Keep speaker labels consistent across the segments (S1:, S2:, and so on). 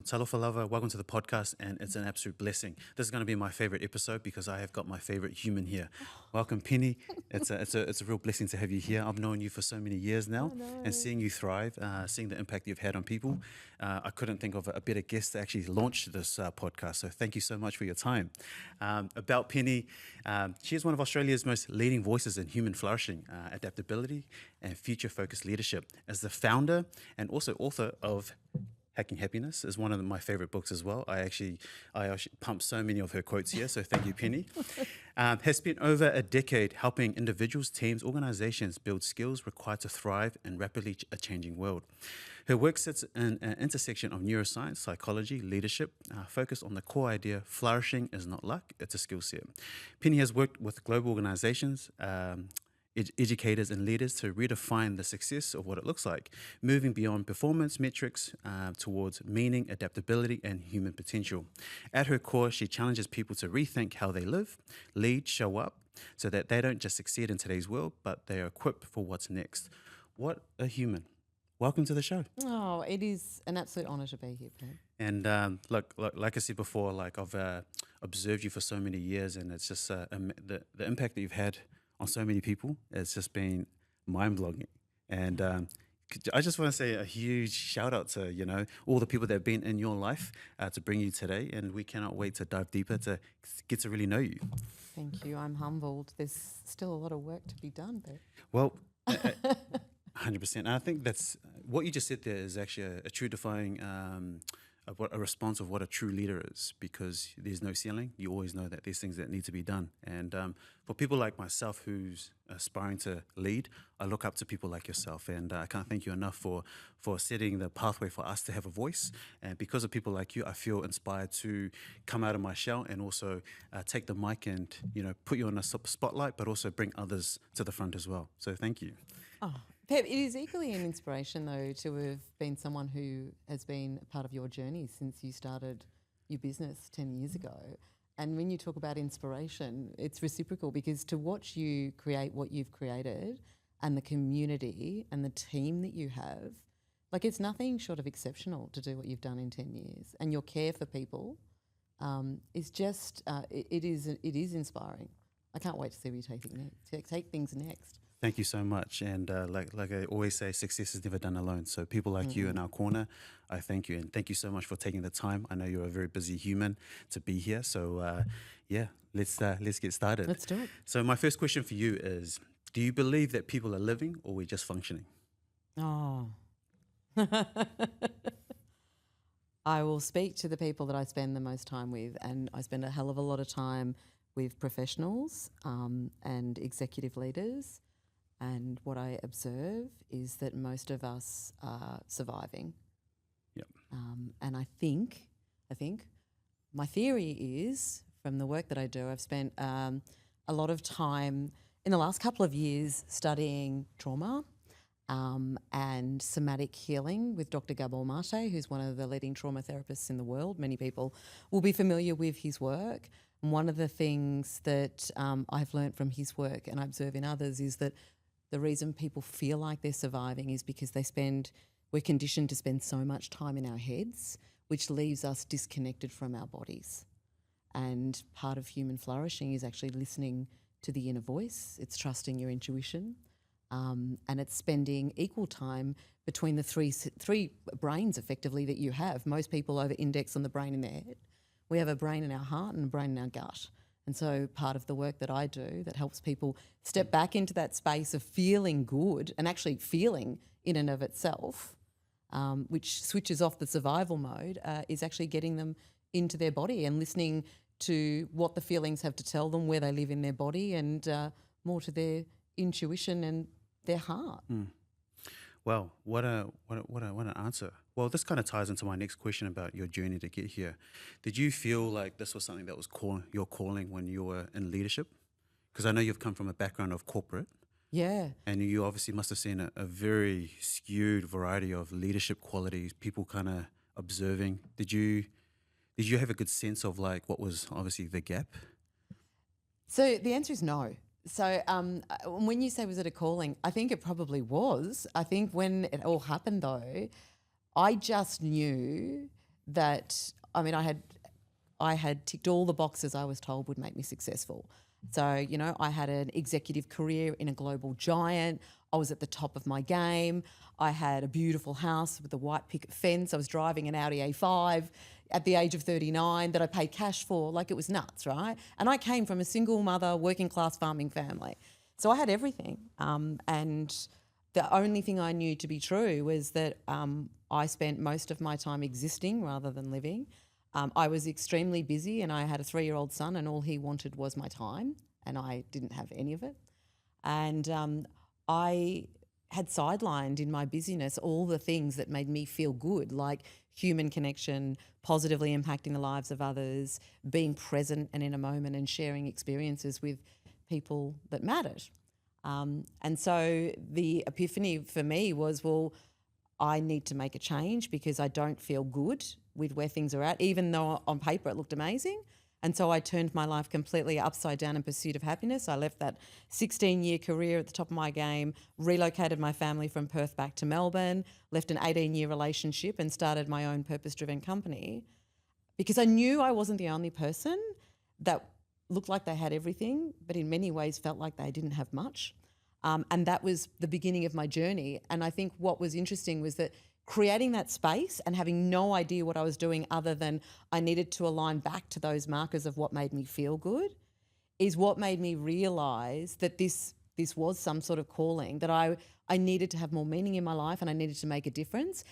S1: Talofa lover, welcome to the podcast, and it's an absolute blessing. This is going to be my favorite episode because I have got my favorite human here. Welcome, Penny. It's a real blessing to have you here. I've known you for so many years now, and seeing you thrive, seeing the impact you've had on people, I couldn't think of a better guest to actually launch this podcast. So thank you so much for your time. About Penny, she is one of Australia's most leading voices in human flourishing, adaptability, and future-focused leadership. As the founder and also author of Hacking Happiness is one of my favorite books as well. I actually pump so many of her quotes here, so thank you, Penny. Has spent over a decade helping individuals, teams, organizations build skills required to thrive in rapidly changing world. Her work sits in an intersection of neuroscience, psychology, leadership, focused on the core idea, flourishing is not luck, it's a skill set. Penny has worked with global organizations, educators and leaders to redefine the success of what it looks like, moving beyond performance metrics towards meaning, adaptability, and human potential. At her core, she challenges people to rethink how they live, lead, show up, so that they don't just succeed in today's world, but they are equipped for what's next. What a human. Welcome to the show.
S2: Oh, it is an absolute honour to be here, Pam.
S1: And look, like I said before, like I've observed you for so many years, and it's just the impact that you've had on so many people, it's just been mind-blowing. And I just want to say a huge shout out to, all the people that have been in your life to bring you today. And we cannot wait to dive deeper to get to really know you.
S2: Thank you. I'm humbled. There's still a lot of work to be done, but
S1: Well, 100%. And I think that's what you just said there is actually a true defining a response of what a true leader is, because there's no ceiling. You always know that there's things that need to be done. And for people like myself who's aspiring to lead, I look up to people like yourself, and I can't thank you enough for setting the pathway for us to have a voice. And because of people like you, I feel inspired to come out of my shell and also take the mic and put you on a spotlight, but also bring others to the front as well. So thank you.
S2: oh, Pep, it is equally an inspiration though to have been someone who has been a part of your journey since you started your business 10 years ago. And when you talk about inspiration, it's reciprocal, because to watch you create what you've created and the community and the team that you have, like, it's nothing short of exceptional to do what you've done in 10 years. And your care for people is just, it is inspiring. I can't wait to see where you take things next.
S1: Thank you so much. And like I always say, success is never done alone. So people like you in our corner, I thank you. And thank you so much for taking the time. I know you're a very busy human to be here. So let's get started.
S2: Let's do it.
S1: So my first question for you is, do you believe that people are living or we're just functioning?
S2: Oh. I will speak to the people that I spend the most time with, and I spend a hell of a lot of time with professionals and executive leaders. And what I observe is that most of us are surviving.
S1: Yep.
S2: And I think my theory is, from the work that I do, I've spent a lot of time in the last couple of years studying trauma and somatic healing with Dr. Gabor Mate, who's one of the leading trauma therapists in the world. Many people will be familiar with his work. And one of the things that I've learned from his work and I observe in others is that the reason people feel like they're surviving is because we're conditioned to spend so much time in our heads, which leaves us disconnected from our bodies. And part of human flourishing is actually listening to the inner voice. It's trusting your intuition, and it's spending equal time between the three brains effectively that you have. Most people over-index on the brain in their head. We have a brain in our heart and a brain in our gut. And so part of the work that I do that helps people step back into that space of feeling good and actually feeling in and of itself, which switches off the survival mode, is actually getting them into their body and listening to what the feelings have to tell them, where they live in their body, and more to their intuition and their heart.
S1: Well, what an answer. Well, this kind of ties into my next question about your journey to get here. Did you feel like this was something that was your calling when you were in leadership? Because I know you've come from a background of corporate.
S2: Yeah.
S1: And you obviously must have seen a very skewed variety of leadership qualities, people kind of observing. Did you have a good sense of like what was obviously the gap?
S2: So the answer is no. So when you say was it a calling, I think it probably was. I think when it all happened though, I just knew that, I mean, I had ticked all the boxes I was told would make me successful. So, you know, I had an executive career in a global giant. I was at the top of my game. I had a beautiful house with a white picket fence. I was driving an Audi A5 at the age of 39 that I paid cash for. Like, it was nuts, right? And I came from a single mother, working class farming family. So I had everything. And the only thing I knew to be true was that I spent most of my time existing rather than living. I was extremely busy, and I had a 3-year-old son, and all he wanted was my time, and I didn't have any of it. And I had sidelined in my busyness all the things that made me feel good, like human connection, positively impacting the lives of others, being present and in a moment, and sharing experiences with people that mattered. And so the epiphany for me was, well, I need to make a change because I don't feel good with where things are at, even though on paper it looked amazing. And so I turned my life completely upside down in pursuit of happiness. I left that 16-year career at the top of my game, relocated my family from Perth back to Melbourne, left an 18-year relationship and started my own purpose-driven company because I knew I wasn't the only person that looked like they had everything, but in many ways felt like they didn't have much. And that was the beginning of my journey. And I think what was interesting was that creating that space and having no idea what I was doing other than I needed to align back to those markers of what made me feel good is what made me realise that this was some sort of calling, that I needed to have more meaning in my life and I needed to make a difference,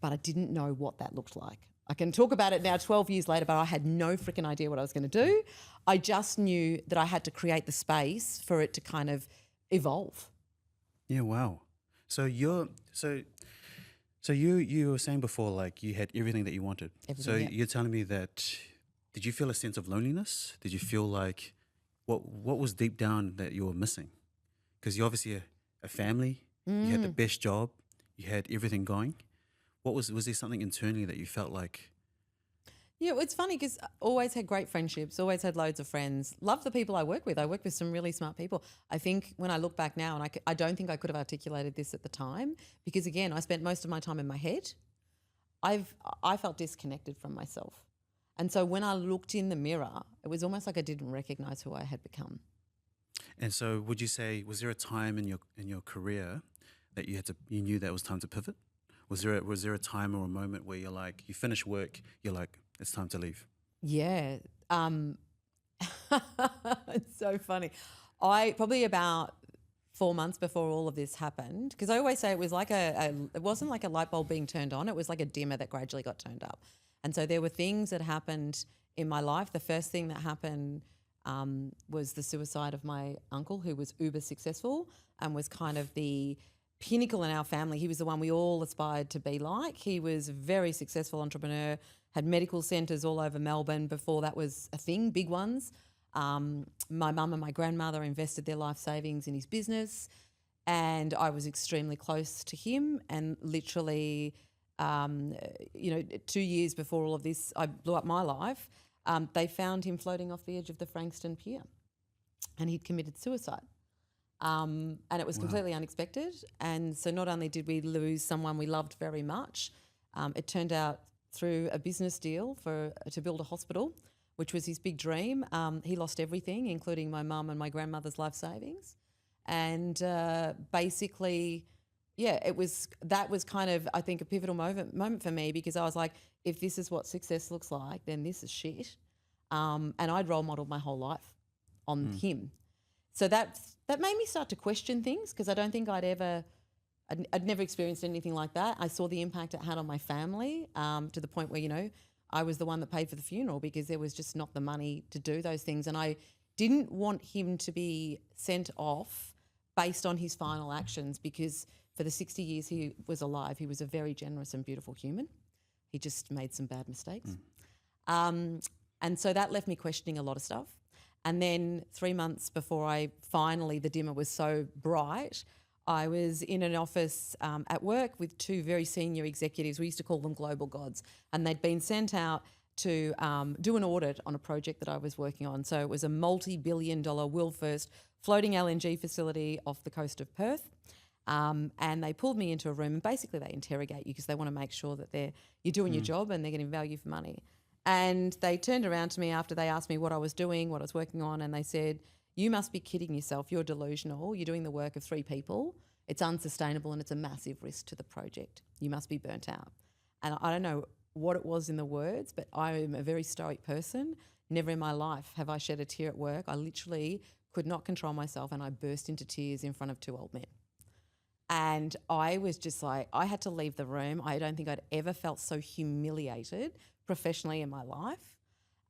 S2: but I didn't know what that looked like. I can talk about it now 12 years later, but I had no freaking idea what I was going to do. I just knew that I had to create the space for it to kind of evolve.
S1: Yeah, wow. So you were saying before, like, you had everything that you wanted.
S2: Everything, yeah.
S1: You're telling me that, did you feel a sense of loneliness? Did you feel like, what was deep down that you were missing? Because you're obviously a family, you had the best job, you had everything going. Was there something internally that you felt like?
S2: Yeah, it's funny because I always had great friendships, always had loads of friends, love the people I work with. I work with some really smart people. I think when I look back now, and I don't think I could have articulated this at the time because, again, I spent most of my time in my head. I felt disconnected from myself. And so when I looked in the mirror, it was almost like I didn't recognise who I had become.
S1: And so would you say, was there a time in your career that you knew that it was time to pivot? Was there a time or a moment where you're like, you finish work, you're like, it's time to leave?
S2: Yeah. It's so funny. I probably about 4 months before all of this happened, because I always say it was like it wasn't like a light bulb being turned on. It was like a dimmer that gradually got turned up. And so there were things that happened in my life. The first thing that happened was the suicide of my uncle, who was uber successful and was kind of the pinnacle in our family. He was the one we all aspired to be like. He was a very successful entrepreneur, had medical centres all over Melbourne before that was a thing, big ones. My mum and my grandmother invested their life savings in his business, and I was extremely close to him. And literally, 2 years before all of this, I blew up my life. They found him floating off the edge of the Frankston Pier, and he'd committed suicide. And it was completely unexpected. And so not only did we lose someone we loved very much, it turned out through a business deal to build a hospital, which was his big dream. He lost everything, including my mum and my grandmother's life savings. And basically, that was kind of, I think, a pivotal moment for me, because I was like, if this is what success looks like, then this is shit. And I'd role modeled my whole life on him. So that made me start to question things, because I don't think I'd never experienced anything like that. I saw the impact it had on my family, to the point where, I was the one that paid for the funeral because there was just not the money to do those things. And I didn't want him to be sent off based on his final actions, because for the 60 years he was alive, he was a very generous and beautiful human. He just made some bad mistakes. And so that left me questioning a lot of stuff. And then 3 months before the dimmer was so bright, I was in an office at work with 2 very senior executives. We used to call them global gods, and they'd been sent out to do an audit on a project that I was working on. So it was a multi-billion-dollar world-first floating LNG facility off the coast of Perth. And they pulled me into a room and basically they interrogate you because they want to make sure that you're doing your job and they're getting value for money. And they turned around to me after they asked me what I was doing, what I was working on, and they said, "You must be kidding yourself. You're delusional. You're doing the work of 3 people. It's unsustainable and it's a massive risk to the project. You must be burnt out." And I don't know what it was in the words, but I am a very stoic person. Never in my life have I shed a tear at work. I literally could not control myself and I burst into tears in front of 2 old men. And I was just like, I had to leave the room. I don't think I'd ever felt so humiliated professionally in my life.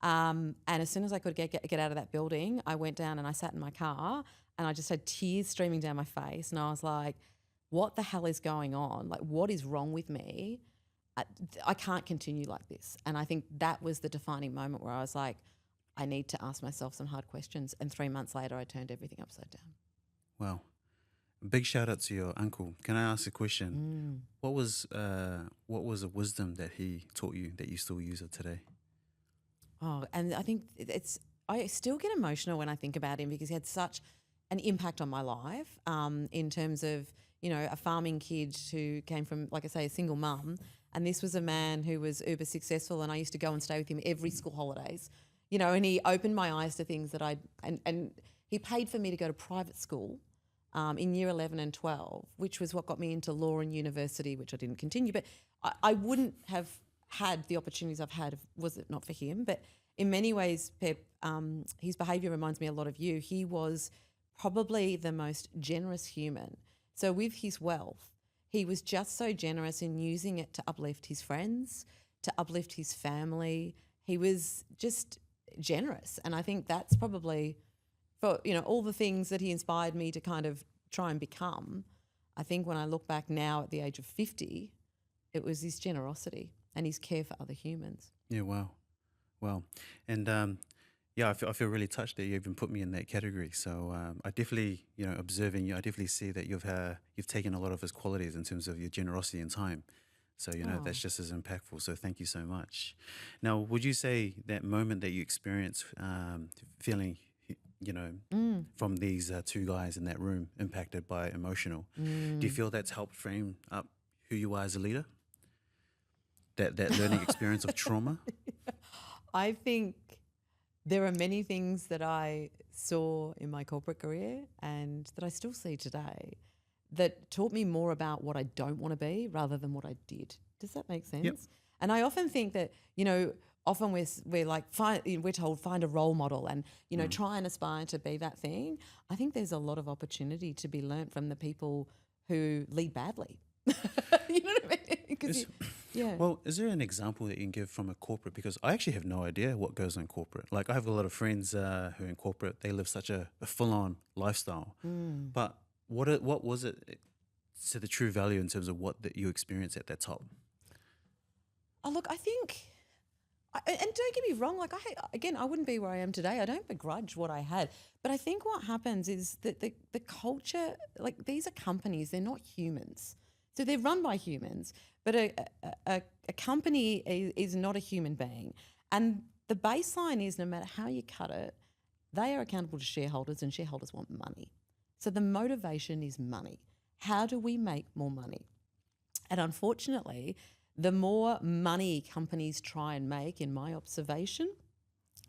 S2: And as soon as I could get out of that building, I went down and I sat in my car and I just had tears streaming down my face. And I was like, what the hell is going on? Like, what is wrong with me? I can't continue like this. And I think that was the defining moment where I was like, I need to ask myself some hard questions. And 3 months later, I turned everything upside down.
S1: Wow. Big shout out to your uncle. Can I ask a question? What was a wisdom that he taught you that you still use it today?
S2: Oh, and I think I still get emotional when I think about him because he had such an impact on my life in terms of, a farming kid who came from, like I say, a single mum. And this was a man who was uber successful and I used to go and stay with him every school holidays, and he opened my eyes to things that and he paid for me to go to private school in year 11 and 12, which was what got me into law and university, which I didn't continue. But I wouldn't have had the opportunities I've had was it not for him. But in many ways, Pep, his behaviour reminds me a lot of you. He was probably the most generous human. So with his wealth, he was just so generous in using it to uplift his friends, to uplift his family. He was just generous. And I think that's probably for, all the things that he inspired me to kind of try and become. I think when I look back now at the age of 50, it was his generosity and his care for other humans.
S1: Yeah, wow. And I feel really touched that you even put me in that category. So I definitely, observing you, I definitely see that you've taken a lot of his qualities in terms of your generosity and time. So, that's just as impactful. So thank you so much. Now, would you say that moment that you experienced feeling, from these 2 guys in that room impacted by emotional, do you feel that's helped frame up who you are as a leader? That learning experience of trauma?
S2: I think there are many things that I saw in my corporate career and that I still see today that taught me more about what I don't want to be rather than what I did. Does that make sense?
S1: Yep.
S2: And I often think that, often we're like, we're told find a role model and, try and aspire to be that thing. I think there's a lot of opportunity to be learnt from the people who lead badly. You know what I mean? Yeah.
S1: Well, is there an example that you can give from a corporate? Because I actually have no idea what goes on corporate. Like I have a lot of friends who are in corporate. They live such a full-on lifestyle. But what was it to the true value in terms of what that you experienced at that top?
S2: Oh, look, I think, and don't get me wrong, like I wouldn't be where I am today. I don't begrudge what I had. But I think what happens is that the culture, like these are companies, they're not humans. So they're run by humans, but a company is not a human being. And the baseline is no matter how you cut it, they are accountable to shareholders and shareholders want money. So the motivation is money. How do we make more money? And unfortunately, the more money companies try and make, in my observation,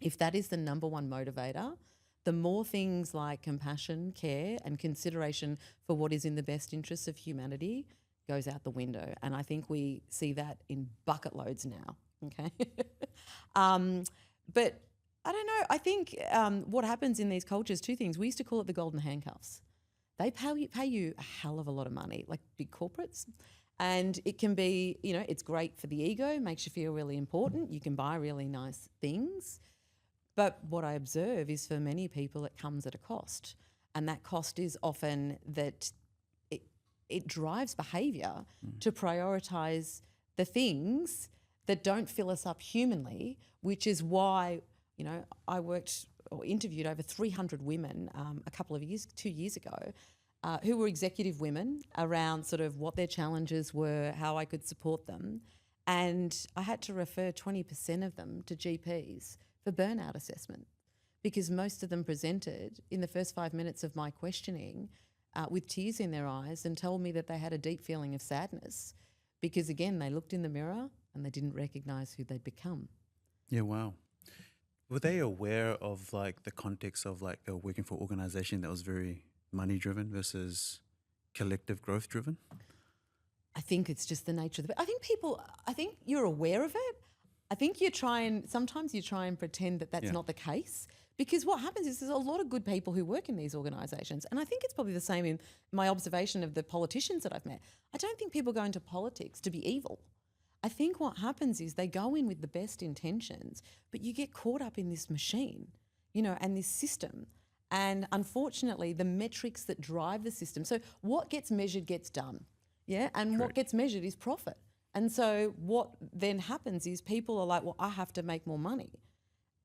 S2: if that is the number one motivator, the more things like compassion, care and consideration for what is in the best interests of humanity goes out the window. And I think we see that in bucket loads now, okay? But I don't know. I think what happens in these cultures, 2 things. We used to call it the golden handcuffs. They pay you a hell of a lot of money, like big corporates. And it can be, it's great for the ego, makes you feel really important. You can buy really nice things. But what I observe is for many people, it comes at a cost. And that cost is often that it drives behaviour to prioritise the things that don't fill us up humanly, which is why, I worked or interviewed over 300 women a couple of years, 2 years ago, who were executive women around sort of what their challenges were, how I could support them. And I had to refer 20% of them to GPs for burnout assessment because most of them presented in the first 5 minutes of my questioning with tears in their eyes and told me that they had a deep feeling of sadness because, again, they looked in the mirror and they didn't recognise who they'd become.
S1: Yeah, wow. Were they aware of like the context of like they were working for an organization that was very money driven versus collective growth driven?
S2: I think it's just the nature of it. I think you're aware of it. I think sometimes you try and pretend that that's not the case, because what happens is there's a lot of good people who work in these organisations. And I think it's probably the same in my observation of the politicians that I've met. I don't think people go into politics to be evil. I think what happens is they go in with the best intentions, but you get caught up in this machine, and this system. And unfortunately, the metrics that drive the system. So what gets measured gets done. Yeah. And
S1: Correct.
S2: What gets measured is profit. And so what then happens is people are like, well, I have to make more money.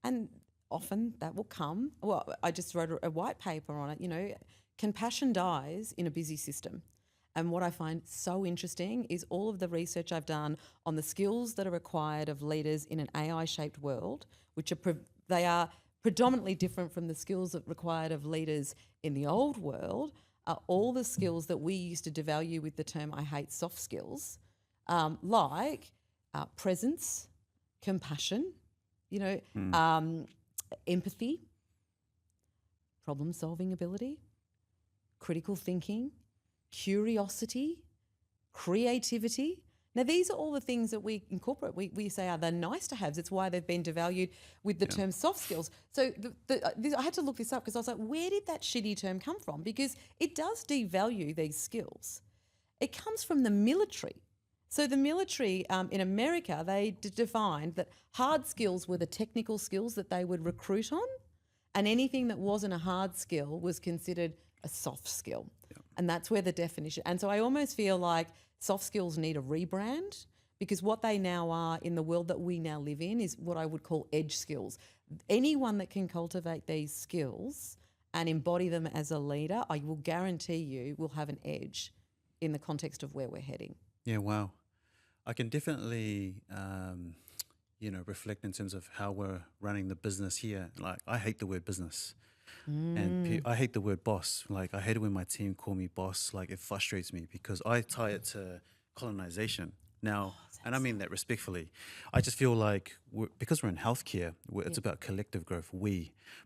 S2: And often that will come. Well, I just wrote a white paper on it, compassion dies in a busy system. And what I find so interesting is all of the research I've done on the skills that are required of leaders in an AI-shaped world, which they are predominantly different from the skills that are required of leaders in the old world, are all the skills that we used to devalue with the term I hate soft skills, like presence, compassion, empathy, problem-solving ability, critical thinking, curiosity, creativity. Now, these are all the things that we incorporate. We say are the nice to haves. It's why they've been devalued with the term soft skills. So I had to look this up because I was like, where did that shitty term come from? Because it does devalue these skills. It comes from the military. So the military in America, they defined that hard skills were the technical skills that they would recruit on, and anything that wasn't a hard skill was considered a soft skill. And that's where the definition. And so I almost feel like soft skills need a rebrand, because what they now are in the world that we now live in is what I would call edge skills. Anyone that can cultivate these skills and embody them as a leader, I will guarantee you will have an edge in the context of where we're heading.
S1: Yeah, wow. I can definitely, reflect in terms of how we're running the business here. Like, I hate the word business. And I hate the word boss. Like, I hate it when my team call me boss. Like, it frustrates me because I tie it to colonization. Now, and I mean that respectfully, I just feel like because we're in healthcare, it's about collective growth,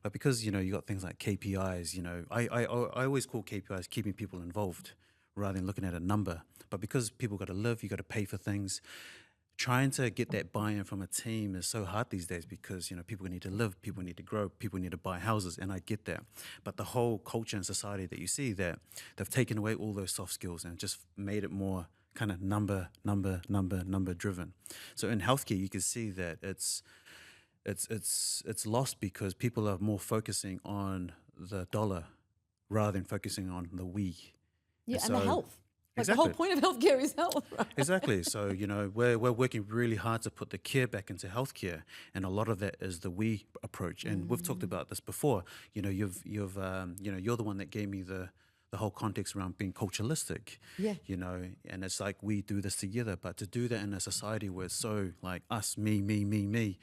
S1: but because, you got things like KPIs, I always call KPIs keeping people involved rather than looking at a number. But because people got to live, you got to pay for things. Trying to get that buy-in from a team is so hard these days because, people need to live, people need to grow, people need to buy houses, and I get that. But the whole culture and society that you see, that they've taken away all those soft skills and just made it more kind of number driven. So in healthcare, you can see that it's lost because people are more focusing on the dollar rather than focusing on the we.
S2: Yeah, and the health. Like
S1: Exactly.
S2: the whole point of healthcare is health, right?
S1: Exactly. So, we're working really hard to put the care back into healthcare, and a lot of that is the we approach. And we've talked about this before. You're the one that gave me the whole context around being culturalistic.
S2: Yeah.
S1: And it's like we do this together, but to do that in a society where it's so like us, me.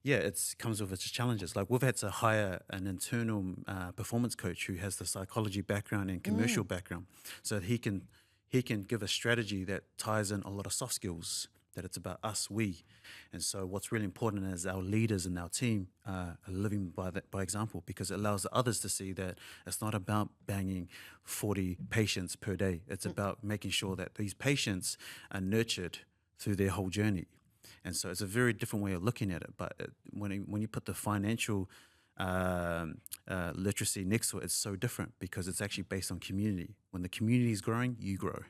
S1: Yeah, it comes with its challenges. Like, we've had to hire an internal performance coach who has the psychology background and commercial background, so that he can give a strategy that ties in a lot of soft skills, that it's about us, we. And so what's really important is our leaders and our team are living by example, because it allows the others to see that it's not about banging 40 patients per day. It's about making sure that these patients are nurtured through their whole journey. And so it's a very different way of looking at it. But when you put the financial literacy next to it, it's so different because it's actually based on community. When the community is growing, you grow.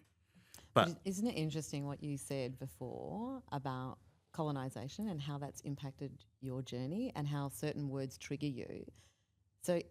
S1: But
S2: isn't it interesting what you said before about colonization and how that's impacted your journey and how certain words trigger you? So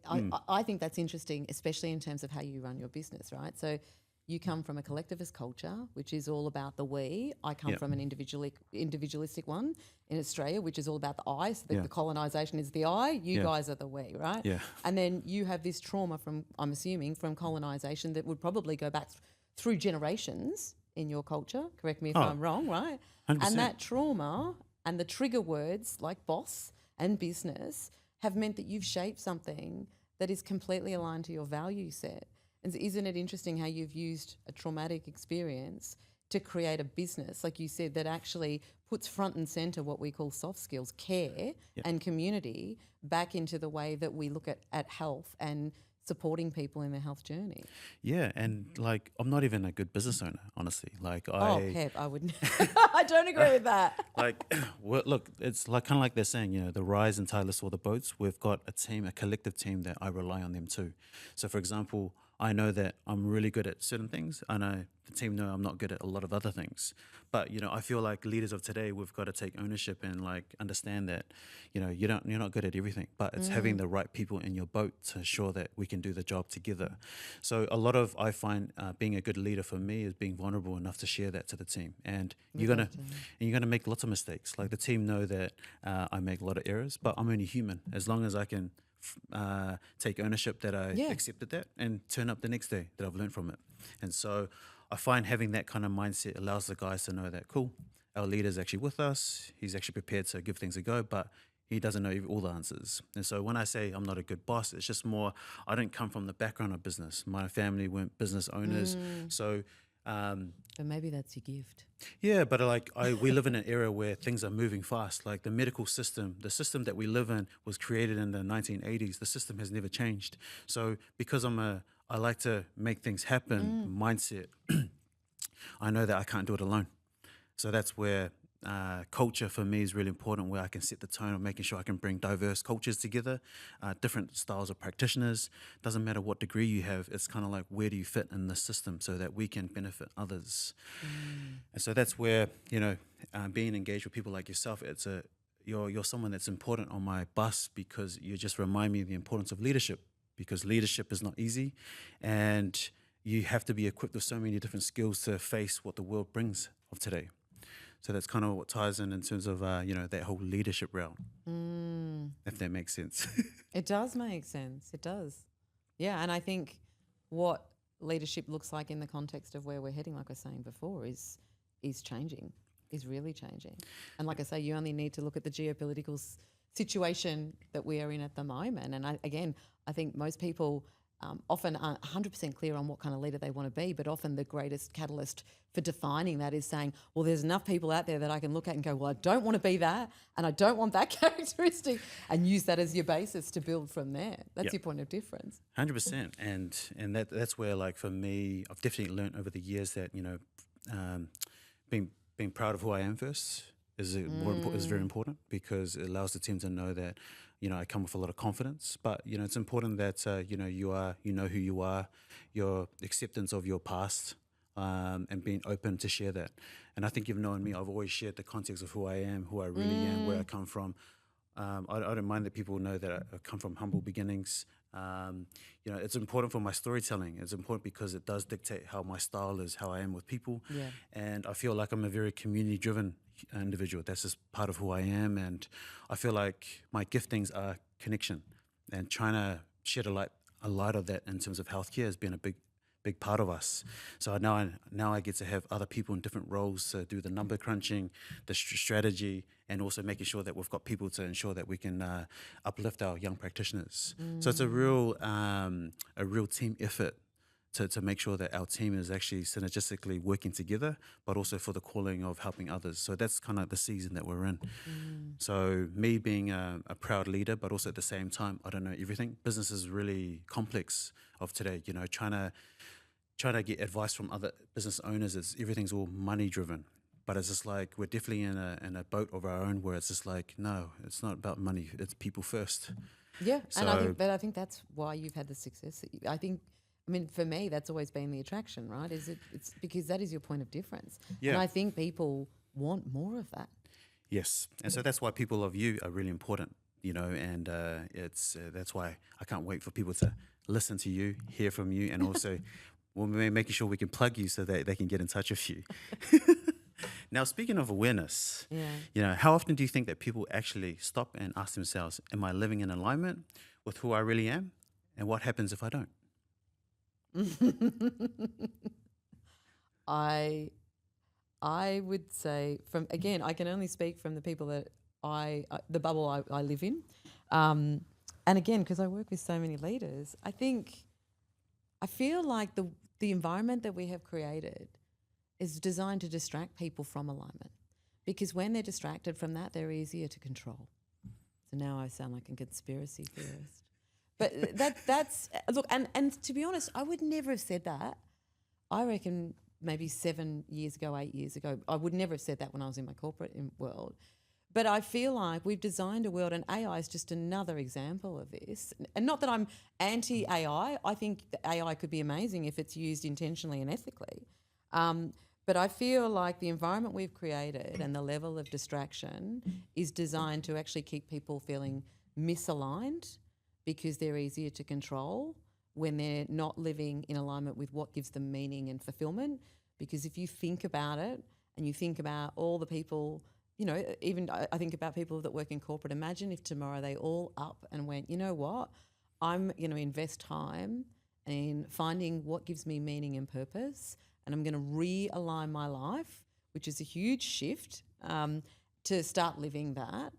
S2: I think that's interesting, especially in terms of how you run your business, right? So you come from a collectivist culture, which is all about the we. I come from an individualistic one in Australia, which is all about the I. So the colonisation is the I. You guys are the we, right?
S1: Yeah.
S2: And then you have this trauma from, I'm assuming, from colonisation that would probably go back through generations in your culture. Correct me if I'm wrong, right?
S1: 100%.
S2: And that trauma and the trigger words like boss and business have meant that you've shaped something that is completely aligned to your value set. And isn't it interesting how you've used a traumatic experience to create a business, like you said, that actually puts front and centre what we call soft skills, care and community, back into the way that we look at health and supporting people in their health journey?
S1: Yeah, and like I'm not even a good business owner, honestly. Like
S2: Pep, I wouldn't. I don't agree with that.
S1: like, well, look, it's like kind of like they're saying, the rise and tide lifts all the boats. We've got a team, a collective team that I rely on them too. So, for example, I know that I'm really good at certain things. I know the team know I'm not good at a lot of other things. But I feel like leaders of today, we've got to take ownership and like understand that, you're not good at everything. But it's having the right people in your boat to ensure that we can do the job together. So I find being a good leader for me is being vulnerable enough to share that to the team. And you're gonna make lots of mistakes. Like the team know that I make a lot of errors, but I'm only human. As long as I can take ownership that I accepted that and turn up the next day that I've learned from it. And so I find having that kind of mindset allows the guys to know that, cool, our leader's actually with us. He's actually prepared to give things a go, but he doesn't know all the answers. And so when I say I'm not a good boss, it's just more, I don't come from the background of business. My family weren't business owners. So
S2: But maybe that's your gift.
S1: yeah, but we live in an era where things are moving fast. Like the medical system, the system that we live in was created in the 1980s. The system has never changed. So because I like to make things happen mindset, I know that I can't do it alone. So that's where culture for me is really important, where I can set the tone of making sure I can bring diverse cultures together, different styles of practitioners. Doesn't matter what degree you have, it's kind of like where do you fit in the system so that we can benefit others. And so that's where, being engaged with people like yourself, you're someone that's important on my bus because you just remind me of the importance of leadership, because leadership is not easy and you have to be equipped with so many different skills to face what the world brings of today. So that's kind of what ties in terms of, that whole leadership realm, if that makes sense.
S2: It does make sense. It does. Yeah, and I think what leadership looks like in the context of where we're heading, like I was saying before, is changing, is really changing. And like I say, you only need to look at the geopolitical situation that we are in at the moment. And I think most people often aren't 100% clear on what kind of leader they want to be, but often the greatest catalyst for defining that is saying, well, there's enough people out there that I can look at and go, well, I don't want to be that and I don't want that characteristic, and use that as your basis to build from there. That's your point of difference.
S1: 100%. And that's where, like, for me, I've definitely learned over the years that, being proud of who I am first is very important, because it allows the team to know that, I come with a lot of confidence. But, it's important that, you know who you are, your acceptance of your past, and being open to share that. And I think you've known me, I've always shared the context of who I am, who I really am, where I come from. I don't mind that people know that I come from humble beginnings. It's important for my storytelling. It's important because it does dictate how my style is, how I am with people. Yeah. And I feel like I'm a very community-driven individual. That's just part of who I am. And I feel like my giftings are connection, and trying to shed a light of that in terms of healthcare has been a big part of us. So now I get to have other people in different roles to do the number crunching, the strategy, and also making sure that we've got people to ensure that we can uplift our young practitioners. So it's a real team effort to make sure that our team is actually synergistically working together, but also for the calling of helping others. So that's kind of the season that we're in. So me being a proud leader, but also at the same time, I don't know everything. Business is really complex of today, trying to get advice from other business owners. Everything's all money driven. But it's just like we're definitely in a boat of our own where it's just like, no, it's not about money. It's people first.
S2: Yeah, so, and I think that's why you've had the success. For me, that's always been the attraction, right? It's because that is your point of difference. Yeah. And I think people want more of that.
S1: Yes, and so that's why people of you are really important, and that's why I can't wait for people to listen to you, hear from you, and also we're making sure we can plug you so that they can get in touch with you. Now, speaking of awareness, how often do you think that people actually stop and ask themselves, am I living in alignment with who I really am? And what happens if I don't?
S2: I would say I can only speak from the people that the bubble I live in. And again, because I work with so many leaders, I think I feel like the environment that we have created is designed to distract people from alignment, because when they're distracted from that, they're easier to control. So now I sound like a conspiracy theorist. But that's look, and to be honest, I would never have said that. I reckon maybe 7 years ago, 8 years ago, I would never have said that when I was in my corporate world. But I feel like we've designed a world, and AI is just another example of this. And not that I'm anti-AI. I think the AI could be amazing if it's used intentionally and ethically. But I feel like the environment we've created and the level of distraction is designed to actually keep people feeling misaligned, because they're easier to control when they're not living in alignment with what gives them meaning and fulfillment. Because if you think about it and you think about all the people, you know, even I think about people that work in corporate. Imagine if tomorrow they all up and went, you know what, I'm going to invest time in finding what gives me meaning and purpose, and I'm going to realign my life, which is a huge shift, to start living that.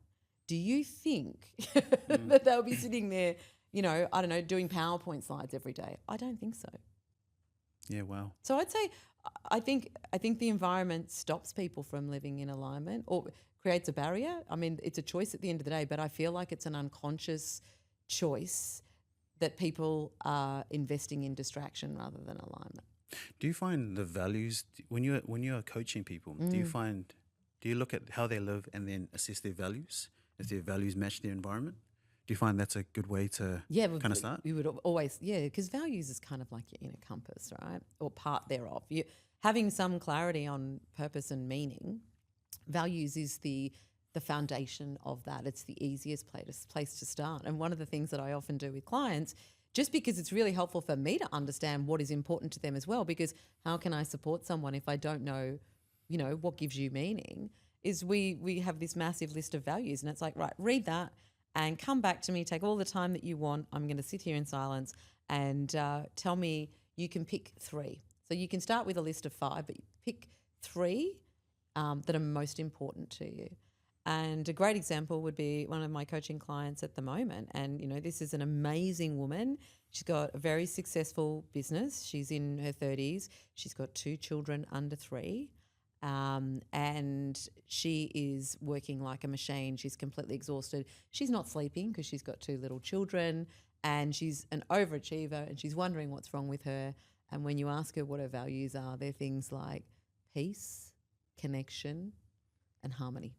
S2: Do you think that they'll be sitting there, you know, I don't know, doing PowerPoint slides every day? I don't think so.
S1: Yeah, wow.
S2: So I'd say I think the environment stops people from living in alignment or creates a barrier. I mean, it's a choice at the end of the day, but I feel like it's an unconscious choice that people are investing in distraction rather than alignment.
S1: Do you find the values when you're coaching people? Do you look at how they live and then assess their values? If their values match their environment, do you find that's a good way to kind of start?
S2: We would always, because values is kind of like your inner compass, right? Or part thereof. You having some clarity on purpose and meaning. Values is the foundation of that. It's the easiest place to start. And one of the things that I often do with clients, just because it's really helpful for me to understand what is important to them as well, because how can I support someone if I don't know, you know, what gives you meaning, is we have this massive list of values, and it's like, right, read that and come back to me, take all the time that you want. I'm going to sit here in silence and tell me, you can pick 3. So you can start with a list of 5, but pick 3 that are most important to you. And a great example would be one of my coaching clients at the moment. And, you know, this is an amazing woman. She's got a very successful business. She's in her 30s. She's got 2 children under 3. And she is working like a machine. She's completely exhausted. She's not sleeping because she's got 2 little children, and she's an overachiever, and she's wondering what's wrong with her. And when you ask her what her values are, they're things like peace, connection, and harmony.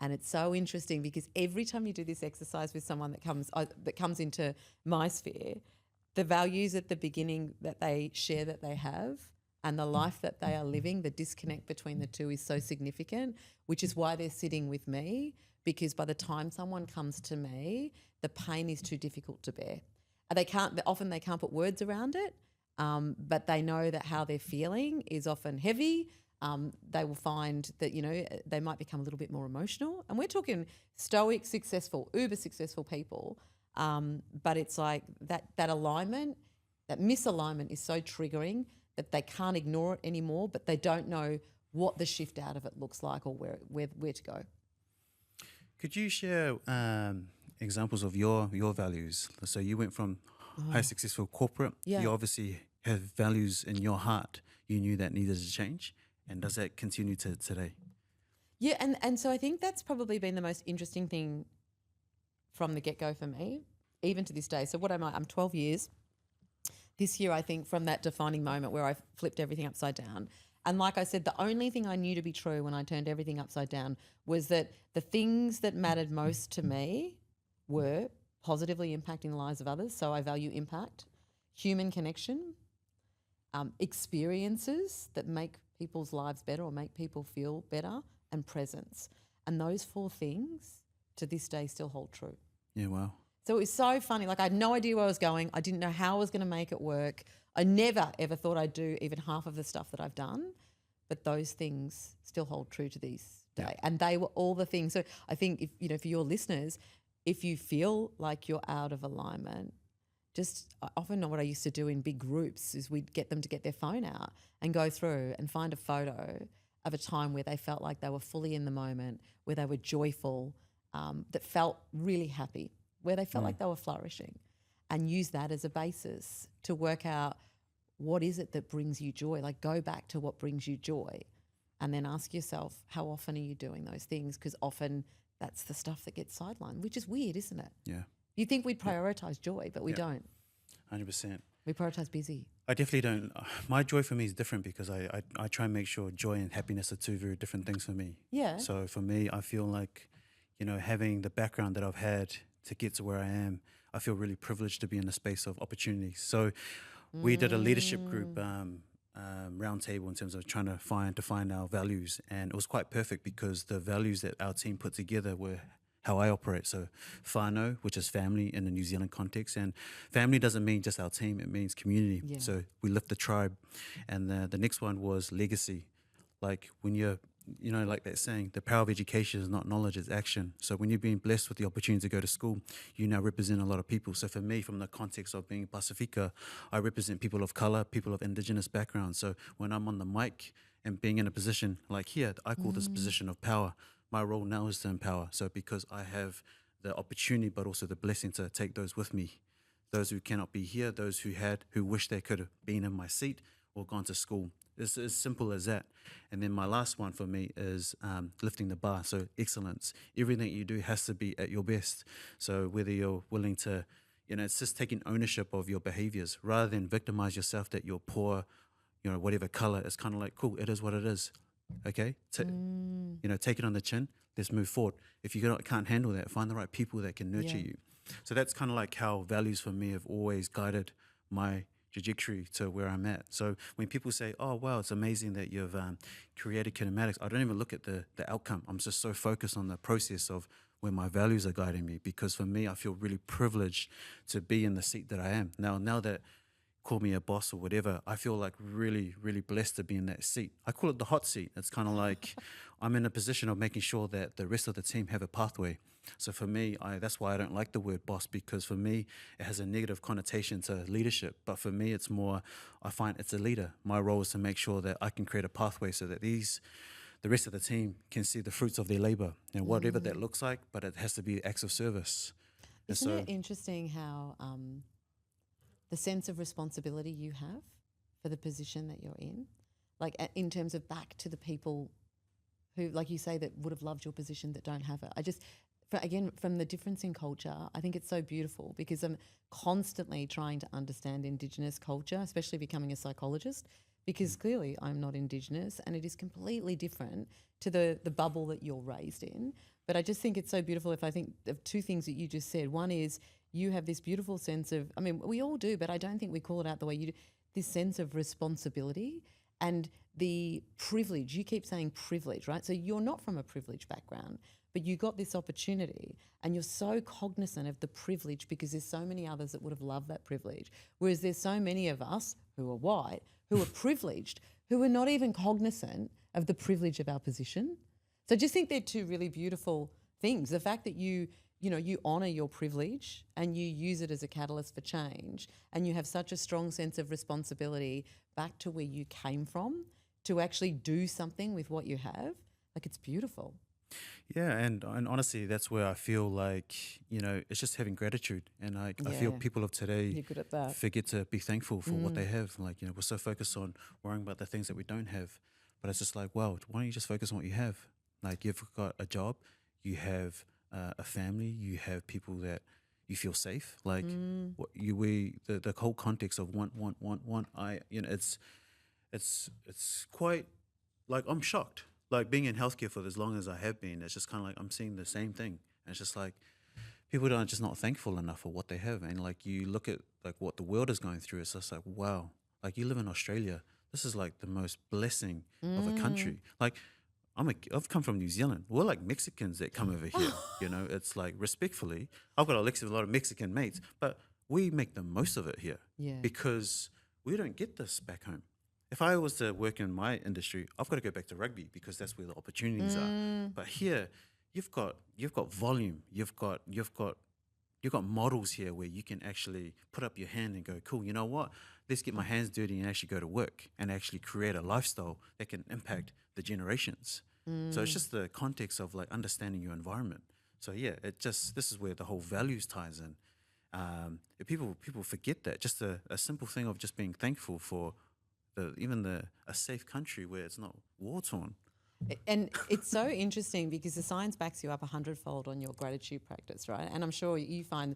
S2: And it's so interesting because every time you do this exercise with someone that comes into my sphere, the values at the beginning that they share that they have and the life that they are living, the disconnect between the two is so significant, which is why they're sitting with me, because by the time someone comes to me, the pain is too difficult to bear. And often they can't put words around it, but they know that how they're feeling is often heavy. They will find that, you know, they might become a little bit more emotional. And we're talking stoic, successful, uber successful people. But it's like that alignment, that misalignment is so triggering that they can't ignore it anymore, but they don't know what the shift out of it looks like or where to go.
S1: Could you share examples of your values? So you went from high successful corporate.
S2: Yeah.
S1: You obviously have values in your heart you knew that needed to change. And does that continue to today?
S2: Yeah, and so I think that's probably been the most interesting thing from the get-go for me, even to this day. So what am I? I'm 12 years. This year, I think, from that defining moment where I flipped everything upside down. And like I said, the only thing I knew to be true when I turned everything upside down was that the things that mattered most to me were positively impacting the lives of others. So I value impact, human connection, experiences that make people's lives better or make people feel better, and presence. And those 4 things to this day still hold true.
S1: Yeah, wow.
S2: So it was so funny. Like, I had no idea where I was going. I didn't know how I was going to make it work. I never, ever thought I'd do even half of the stuff that I've done. But those things still hold true to this day.
S1: Yeah.
S2: And they were all the things. So I think, if you know, for your listeners, if you feel like you're out of alignment, just often what I used to do in big groups is we'd get them to get their phone out and go through and find a photo of a time where they felt like they were fully in the moment, where they were joyful, that felt really happy, where they felt like they were flourishing. and use that as a basis to work out what is it that brings you joy. Like, go back to what brings you joy and then ask yourself, how often are you doing those things? Because often that's the stuff that gets sidelined, which is weird, isn't it?
S1: Yeah.
S2: You think we'd prioritize joy, but we don't.
S1: 100%.
S2: We prioritize busy.
S1: I definitely don't. My joy for me is different because I try and make sure joy and happiness are two very different things for me.
S2: Yeah.
S1: So for me, I feel like, having the background that I've had to get to where I am, I feel really privileged to be in the space of opportunities. So we did a leadership group roundtable in terms of trying to define our values, and it was quite perfect because the values that our team put together were how I operate. So whānau, which is family in the New Zealand context, and family doesn't mean just our team, it means community.
S2: Yeah.
S1: So we lift the tribe. And the next one was legacy. Like when you're, like that saying, the power of education is not knowledge, it's action. So when you're being blessed with the opportunity to go to school, you now represent a lot of people. So for me, from the context of being Pasifika, I represent people of color, people of indigenous backgrounds. So when I'm on the mic and being in a position like here, I call this position of power. My role now is to empower. So because I have the opportunity, but also the blessing to take those with me, those who cannot be here, those who wish they could have been in my seat or gone to school. It's as simple as that. And then my last one for me is lifting the bar. So excellence. Everything you do has to be at your best. So whether you're willing to, it's just taking ownership of your behaviors rather than victimize yourself that you're poor, whatever color. It's kind of like, cool, it is what it is. Okay, take it on the chin. Let's move forward. If you can't handle that, find the right people that can nurture you. So that's kind of like how values for me have always guided my trajectory to where I'm at. So when people say, "Oh, wow, it's amazing that you've created kinematics," I don't even look at the outcome. I'm just so focused on the process of where my values are guiding me. Because for me, I feel really privileged to be in the seat that I am now. That call me a boss or whatever, I feel like really, really blessed to be in that seat. I call it the hot seat. It's kind of like I'm in a position of making sure that the rest of the team have a pathway. So for me, that's why I don't like the word boss, because for me, it has a negative connotation to leadership. But for me, it's more, I find it's a leader. My role is to make sure that I can create a pathway so that the rest of the team can see the fruits of their labor and whatever that looks like, but it has to be acts of service.
S2: Isn't it interesting how the sense of responsibility you have for the position that you're in, like in terms of back to the people who, like you say, that would have loved your position that don't have it. Again, from the difference in culture, I think it's so beautiful because I'm constantly trying to understand Indigenous culture, especially becoming a psychologist, because clearly I'm not Indigenous and it is completely different to the bubble that you're raised in. But I just think it's so beautiful. If I think of two things that you just said, one is you have this beautiful sense of, we all do, but I don't think we call it out the way you do, this sense of responsibility and the privilege. You keep saying privilege, right? So you're not from a privileged background, but you got this opportunity and you're so cognizant of the privilege because there's so many others that would have loved that privilege. Whereas there's so many of us who are white, who are privileged, who are not even cognizant of the privilege of our position. So I just think they're two really beautiful things. The fact that you honour your privilege and you use it as a catalyst for change, and you have such a strong sense of responsibility back to where you came from to actually do something with what you have, like, it's beautiful.
S1: Yeah, and honestly, that's where I feel like, it's just having gratitude. And I feel people of today
S2: You're good at that.
S1: forget to be thankful for what they have. Like, we're so focused on worrying about the things that we don't have. But it's just like, wow, why don't you just focus on what you have? Like, you've got a job, you have a family, you have people that you feel safe. Like, the whole context of want. It's quite, like, I'm shocked. Like, being in healthcare for as long as I have been, it's just kind of like I'm seeing the same thing. And it's just like people are just not thankful enough for what they have. And like, you look at like what the world is going through, it's just like, wow. Like, you live in Australia, this is like the most blessing of a country. Like, I've come from New Zealand. We're like Mexicans that come over here. It's like, respectfully, I've got a lot of Mexican mates, but we make the most of it here because we don't get this back home. If I was to work in my industry, I've got to go back to rugby because that's where the opportunities are. But here, you've got volume. You've got models here where you can actually put up your hand and go, cool, you know what? Let's get my hands dirty and actually go to work and actually create a lifestyle that can impact the generations. So it's just the context of like understanding your environment. So yeah, this is where the whole values ties in. People forget that. Just a simple thing of just being thankful for a safe country where it's not war torn.
S2: And it's so interesting because the science backs you up 100-fold on your gratitude practice, right? And I'm sure you find,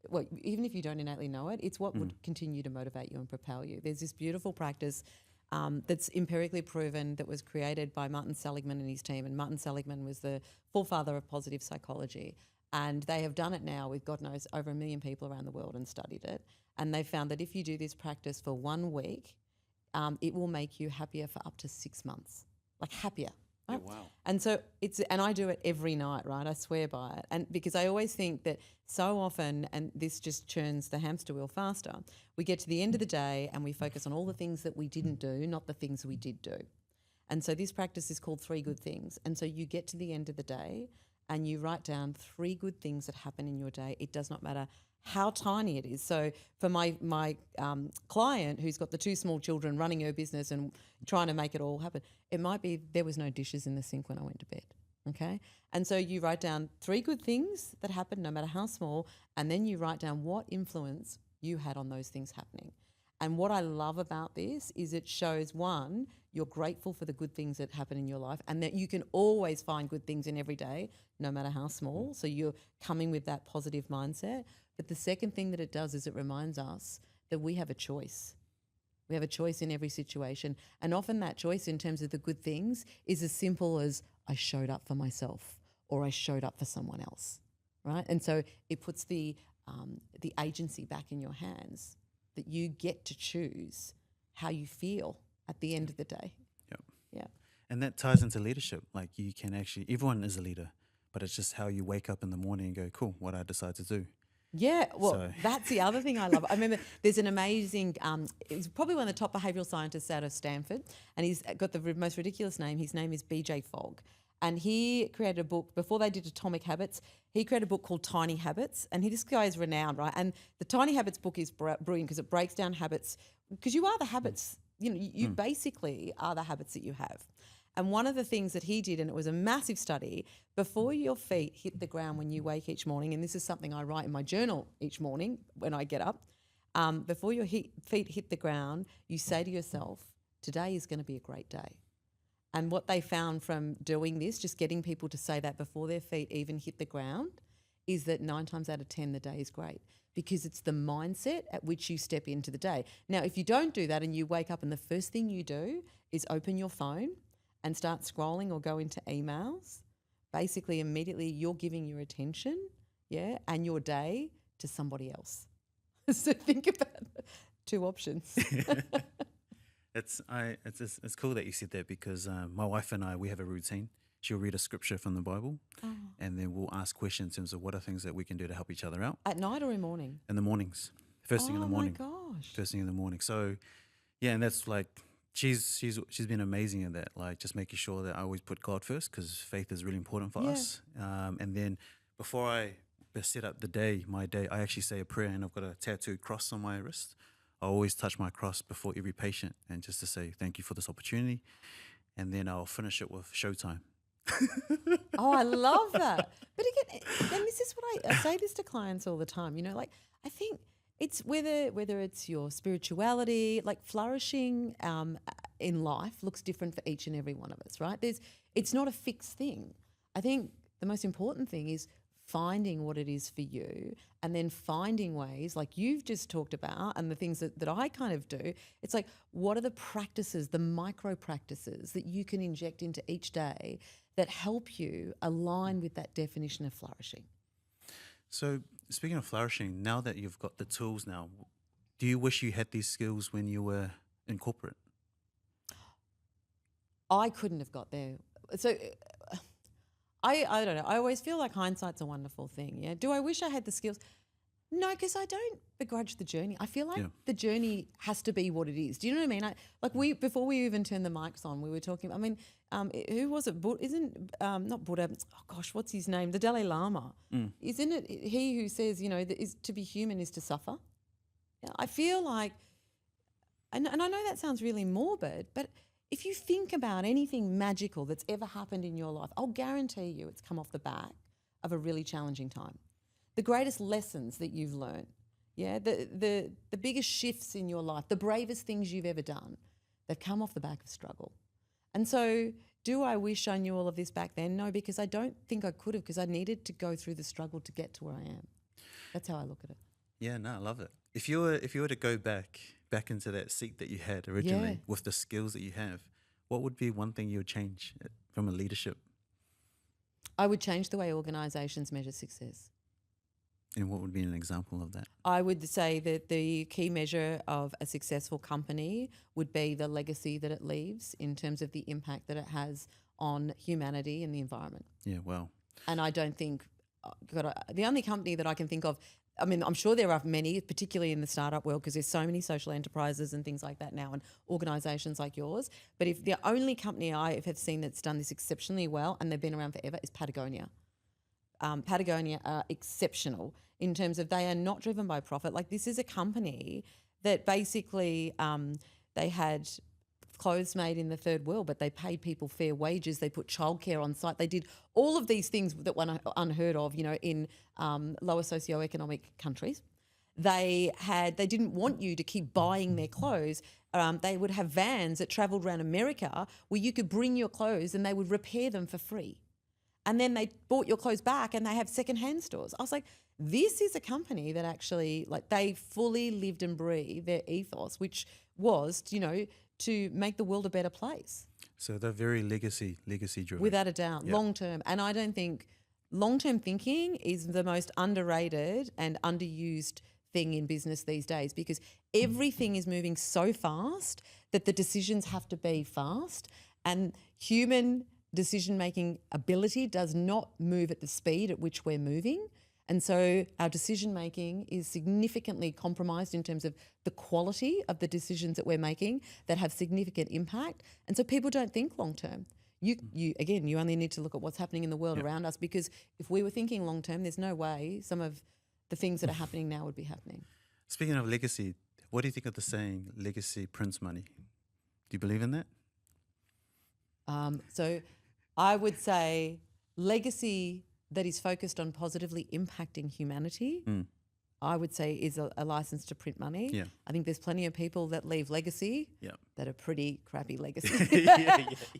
S2: well, even if you don't innately know it, it's what would continue to motivate you and propel you. There's this beautiful practice that's empirically proven that was created by Martin Seligman and his team. And Martin Seligman was the forefather of positive psychology. And they have done it now with, God knows, over 1 million people around the world and studied it. And they found that if you do this practice for 1 week, it will make you happier for up to 6 months, like happier. Right?
S1: Yeah, wow.
S2: And so and I do it every night, right? I swear by it. And because I always think that so often, and this just churns the hamster wheel faster, we get to the end of the day and we focus on all the things that we didn't do, not the things we did do. And so this practice is called 3 good things. And so you get to the end of the day and you write down 3 good things that happen in your day. It does not matter how tiny it is. So for my client who's got the 2 small children running her business and trying to make it all happen, it might be there was no dishes in the sink when I went to bed, okay? And so you write down 3 good things that happen, no matter how small, and then you write down what influence you had on those things happening. And what I love about this is it shows, 1, you're grateful for the good things that happen in your life and that you can always find good things in every day, no matter how small. So you're coming with that positive mindset. But the second thing that it does is it reminds us that we have a choice. We have a choice in every situation. And often that choice in terms of the good things is as simple as I showed up for myself or I showed up for someone else, right? And so it puts the agency back in your hands, that you get to choose how you feel at the end of the day.
S1: Yep.
S2: Yeah.
S1: And that ties into leadership. Like you can actually, everyone is a leader, but it's just how you wake up in the morning and go, cool, what I decide to do.
S2: Yeah, well, that's the other thing I love. I remember there's an amazing, he's probably one of the top behavioural scientists out of Stanford, and he's got the most ridiculous name. His name is BJ Fogg. And he created a book, before they did Atomic Habits, he created a book called Tiny Habits. And this guy is renowned, right? And the Tiny Habits book is brilliant because it breaks down habits, because you are the habits, you basically are the habits that you have. And one of the things that he did, and it was a massive study, before your feet hit the ground when you wake each morning, and this is something I write in my journal each morning when I get up, before your feet hit the ground, you say to yourself, today is going to be a great day. And what they found from doing this, just getting people to say that before their feet even hit the ground, is that 9 times out of 10 the day is great, because it's the mindset at which you step into the day. Now, if you don't do that and you wake up and the first thing you do is open your phone and start scrolling or go into emails, basically immediately you're giving your attention, and your day to somebody else. So think about 2 options.
S1: It's cool that you said that, because my wife and I, we have a routine. She'll read a scripture from the Bible, and then we'll ask questions in terms of what are things that we can do to help each other out.
S2: At night or in morning?
S1: In the mornings. First thing in the morning.
S2: Oh my gosh.
S1: First thing in the morning. So, yeah, and that's like, she's been amazing at that, like just making sure that I always put God first, because faith is really important for us. And then before I set up my day, I actually say a prayer, and I've got a tattooed cross on my wrist. I always touch my cross before every patient, and just to say thank you for this opportunity, and then I'll finish it with showtime.
S2: Oh, I love that. But again, and this is what I say this to clients all the time, like I think it's whether it's your spirituality, like flourishing in life looks different for each and every one of us, right? It's not a fixed thing. I think the most important thing is finding what it is for you, and then finding ways like you've just talked about, and the things that I kind of do. It's like, what are the practices, the micro practices that you can inject into each day that help you align with that definition of flourishing?
S1: So speaking of flourishing, now that you've got the tools now, do you wish you had these skills when you were in corporate?
S2: I couldn't have got there. So I don't know. I always feel like hindsight's a wonderful thing. Yeah. Do I wish I had the skills? No, because I don't begrudge the journey. I feel like the journey has to be what it is. Do you know what I mean? Before we even turned the mics on, we were talking. I mean, who was it? Not Buddha. Oh gosh, what's his name? The Dalai Lama. Isn't it he who says, that to be human is to suffer? Yeah, I feel like, and I know that sounds really morbid, but if you think about anything magical that's ever happened in your life, I'll guarantee you it's come off the back of a really challenging time. The greatest lessons that you've learnt Yeah, the biggest shifts in your life, the bravest things you've ever done, they've come off the back of struggle. And so do I wish I knew all of this back then? No, because I don't think I could have, because I needed to go through the struggle to get to where I am. That's how I look at it.
S1: Yeah, no, I love it. If you were to go back into that seat that you had originally
S2: Yeah.
S1: with the skills that you have, what would be one thing you would change from a leadership?
S2: I would change the way organisations measure success.
S1: And what would be an example of that?
S2: I would say that the key measure of a successful company would be the legacy that it leaves in terms of the impact that it has on humanity and the environment.
S1: Yeah, well,
S2: And I don't think, the only company that I can think of, I mean, I'm sure there are many, particularly in the startup world, because there's so many social enterprises and things like that now and organisations like yours. But if the only company I have seen that's done this exceptionally well, and they've been around forever, is Patagonia. Patagonia are exceptional in terms of they are not driven by profit. Like, this is a company that basically they had clothes made in the third world, but they paid people fair wages. They put childcare on site. They did all of these things that were unheard of, in lower socioeconomic countries. They didn't want you to keep buying their clothes. They would have vans that travelled around America where you could bring your clothes and they would repair them for free. And then they bought your clothes back and they have secondhand stores. I was like, this is a company that actually, like, they fully lived and breathed their ethos, which was, to make the world a better place.
S1: so they're very legacy driven.
S2: Without a doubt,
S1: Yep.
S2: long term. And I don't think long-term thinking is the most underrated and underused thing in business these days, because everything is moving so fast that the decisions have to be fast, and human decision-making ability does not move at the speed at which we're moving. And so our decision-making is significantly compromised in terms of the quality of the decisions that we're making that have significant impact. And so people don't think long-term. You only need to look at what's happening in the world around us, because if we were thinking long-term, there's no way some of the things that are happening now would be happening.
S1: Speaking of legacy, what do you think of the saying, legacy prints money? Do you believe in that?
S2: So I would say legacy that is focused on positively impacting humanity, I would say is a license to print money.
S1: Yeah.
S2: I think there's plenty of people that leave legacy that are pretty crappy legacy.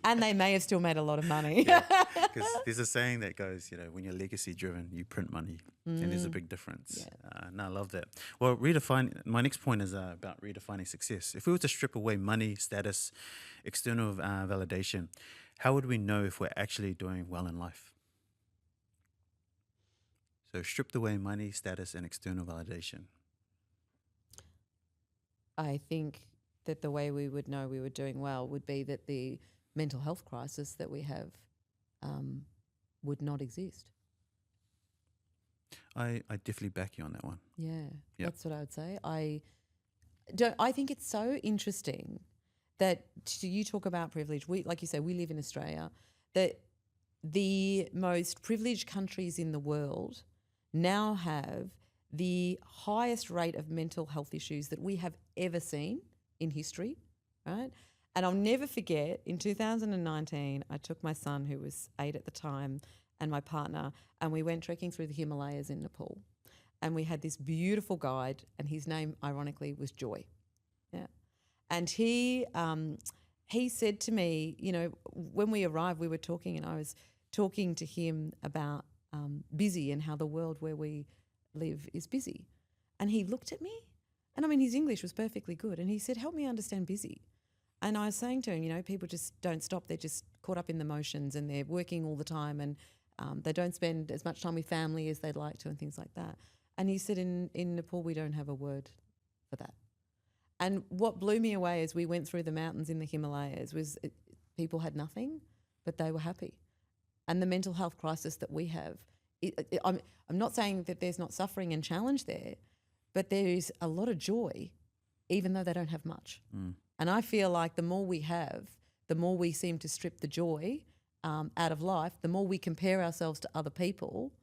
S2: And they may have still made a lot of money.
S1: Because there's a saying that goes, when you're legacy driven, you print money, and there's a big difference. No, I love that. Well, my next point is about redefining success. If we were to strip away money, status, external validation, how would we know if we're actually doing well in life? So stripped away money, status, and external validation.
S2: I think that the way we would know we were doing well would be that the mental health crisis that we have would not exist.
S1: I definitely back you on that one.
S2: Yeah,
S1: Yep.
S2: that's what I would say. I think it's so interesting that you talk about privilege. Like you say, we live in Australia, that the most privileged countries in the world now have the highest rate of mental health issues that we have ever seen in history, right? And I'll never forget, in 2019, I took my son, who was 8 at the time, and my partner, and we went trekking through the Himalayas in Nepal. And we had this beautiful guide, and his name, ironically, was Joy. Yeah. And he said to me, when we arrived, we were talking, and I was talking to him about busy and how the world where we live is busy. And he looked at me, and I mean, his English was perfectly good. And he said, help me understand busy. And I was saying to him, people just don't stop. They're just caught up in the motions, and they're working all the time, and they don't spend as much time with family as they'd like to, and things like that. And he said, in Nepal, we don't have a word for that. And what blew me away as we went through the mountains in the Himalayas was people had nothing, but they were happy. And the mental health crisis that we have, I'm not saying that there's not suffering and challenge there, but there is a lot of joy, even though they don't have much. And I feel like the more we have, the more we seem to strip the joy out of life, the more we compare ourselves to other people,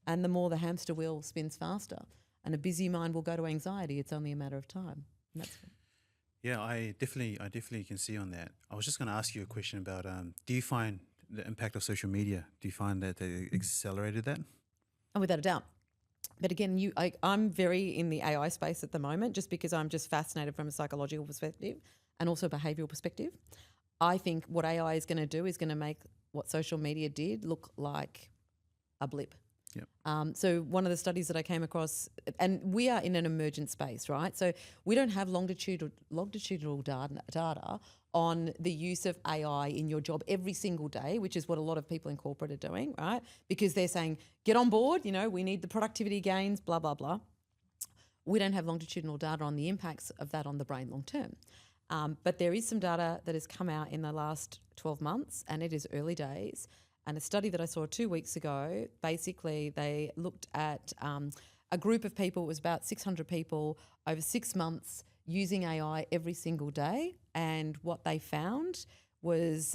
S2: and the more the hamster wheel spins faster. And a busy mind will go to anxiety. It's only a matter of time. And that's
S1: Yeah, I definitely can see on that. I was just going to ask you a question about, do you find the impact of social media, do you find that they accelerated that?
S2: And without a doubt. But again, I'm very in the AI space at the moment just because I'm just fascinated from a psychological perspective and also a behavioural perspective. I think what AI is going to do is going to make what social media did look like a blip.
S1: Yep.
S2: So one of the studies that I came across, and we are in an emergent space, right? So we don't have longitudinal data on the use of AI in your job every single day, which is what a lot of people in corporate are doing, right? Because they're saying, get on board, we need the productivity gains, blah, blah, blah. We don't have longitudinal data on the impacts of that on the brain long term. But there is some data that has come out in the last 12 months, and it is early days. And a study that I saw 2 weeks ago, basically they looked at a group of people, it was about 600 people over 6 months using AI every single day. And what they found was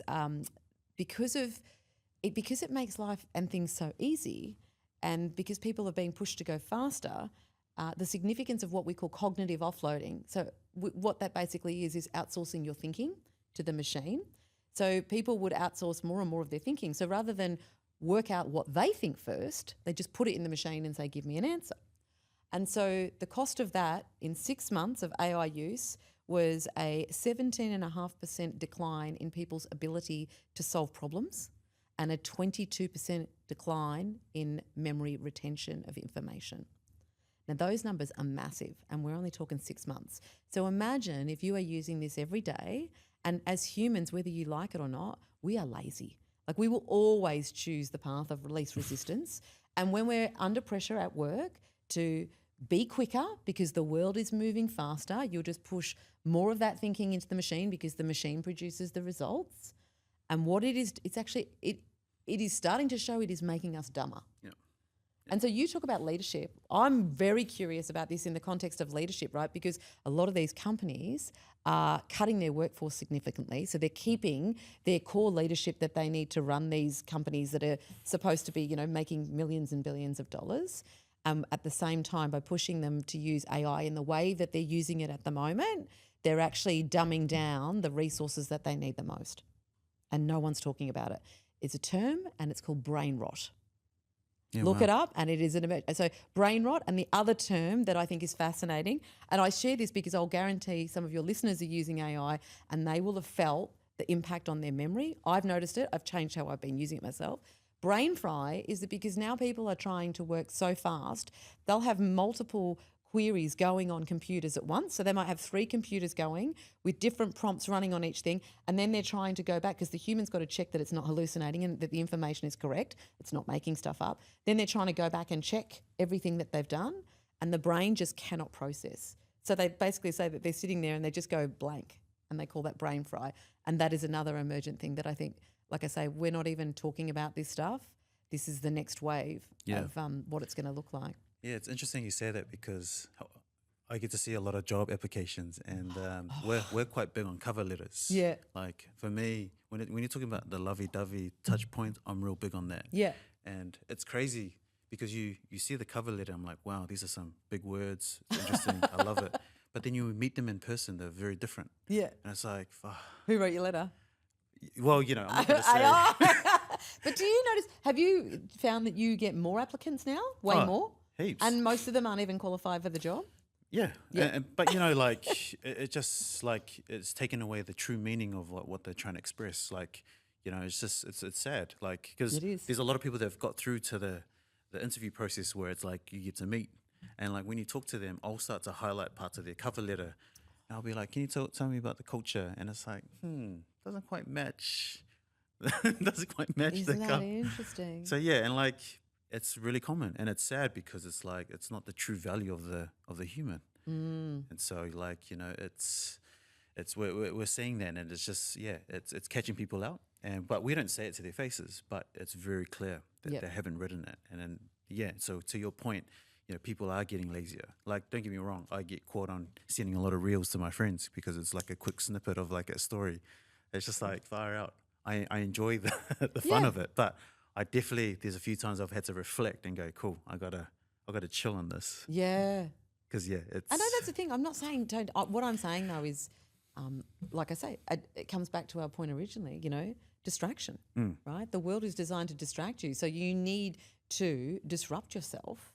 S2: because it makes life and things so easy, and because people are being pushed to go faster, the significance of what we call cognitive offloading. So what that basically is outsourcing your thinking to the machine. So people would outsource more and more of their thinking. So rather than work out what they think first, they just put it in the machine and say, give me an answer. And so the cost of that in 6 months of AI use was a 17.5% decline in people's ability to solve problems and a 22% decline in memory retention of information. Now, those numbers are massive, and we're only talking 6 months. So imagine if you are using this every day, and as humans, whether you like it or not, we are lazy. Like, we will always choose the path of least resistance. And when we're under pressure at work to be quicker because the world is moving faster, you'll just push more of that thinking into the machine because the machine produces the results. And what it is, it is starting to show it is making us dumber.
S1: Yeah.
S2: And so you talk about leadership. I'm very curious about this in the context of leadership, right? Because a lot of these companies are cutting their workforce significantly. So they're keeping their core leadership that they need to run these companies that are supposed to be, making millions and billions of dollars. At the same time, by pushing them to use AI in the way that they're using it at the moment, they're actually dumbing down the resources that they need the most. And no one's talking about it. It's a term and it's called brain rot. Yeah, Look it up, and it is so brain rot. And the other term that I think is fascinating, and I share this because I'll guarantee some of your listeners are using AI and they will have felt the impact on their memory. I've noticed it. I've changed how I've been using it myself. Brain fry is that because now people are trying to work so fast, they'll have multiple queries going on computers at once. So they might have 3 computers going with different prompts running on each thing, and then they're trying to go back because the human's got to check that it's not hallucinating and that the information is correct. It's not making stuff up. Then they're trying to go back and check everything that they've done, and the brain just cannot process. So they basically say that they're sitting there and they just go blank, and they call that brain fry. And that is another emergent thing that I think, like I say, we're not even talking about this stuff. This is the next wave of what it's going to look like.
S1: Yeah, it's interesting you say that because I get to see a lot of job applications, and we're quite big on cover letters.
S2: Yeah.
S1: Like for me, when you're talking about the lovey-dovey touch point, I'm real big on that.
S2: Yeah.
S1: And it's crazy because you see the cover letter, I'm like, wow, these are some big words. It's interesting. I love it. But then you meet them in person, they're very different.
S2: Yeah.
S1: And it's like,
S2: who wrote your letter?
S1: Well, I'm not going to say.
S2: But do you notice, have you found that you get more applicants now? Way more?
S1: Heaps.
S2: And most of them aren't even qualified for the job?
S1: Yeah. But, it just like it's taken away the true meaning of what they're trying to express. Like, it's just, it's sad. Like, because there's a lot of people that have got through to the interview process where it's like you get to meet. And like when you talk to them, I'll start to highlight parts of their cover letter. And I'll be like, can you tell me about the culture? And it's like, doesn't quite match. Doesn't quite match
S2: Isn't that interesting?
S1: So yeah, and like it's really common, and it's sad because it's like it's not the true value of the human. And so like it's we're seeing that, and it's just it's catching people out, but we don't say it to their faces, but it's very clear that they haven't written it, and then so to your point, people are getting lazier. Like, don't get me wrong, I get caught on sending a lot of reels to my friends because it's like a quick snippet of like a story. It's just like fire out. I enjoy the fun of it, but I definitely, there's a few times I've had to reflect and go, cool, I gotta chill on this.
S2: Yeah.
S1: Because it's.
S2: I know that's the thing. I'm not saying don't. What I'm saying though is, like I say, it comes back to our point originally. Distraction, right? The world is designed to distract you, so you need to disrupt yourself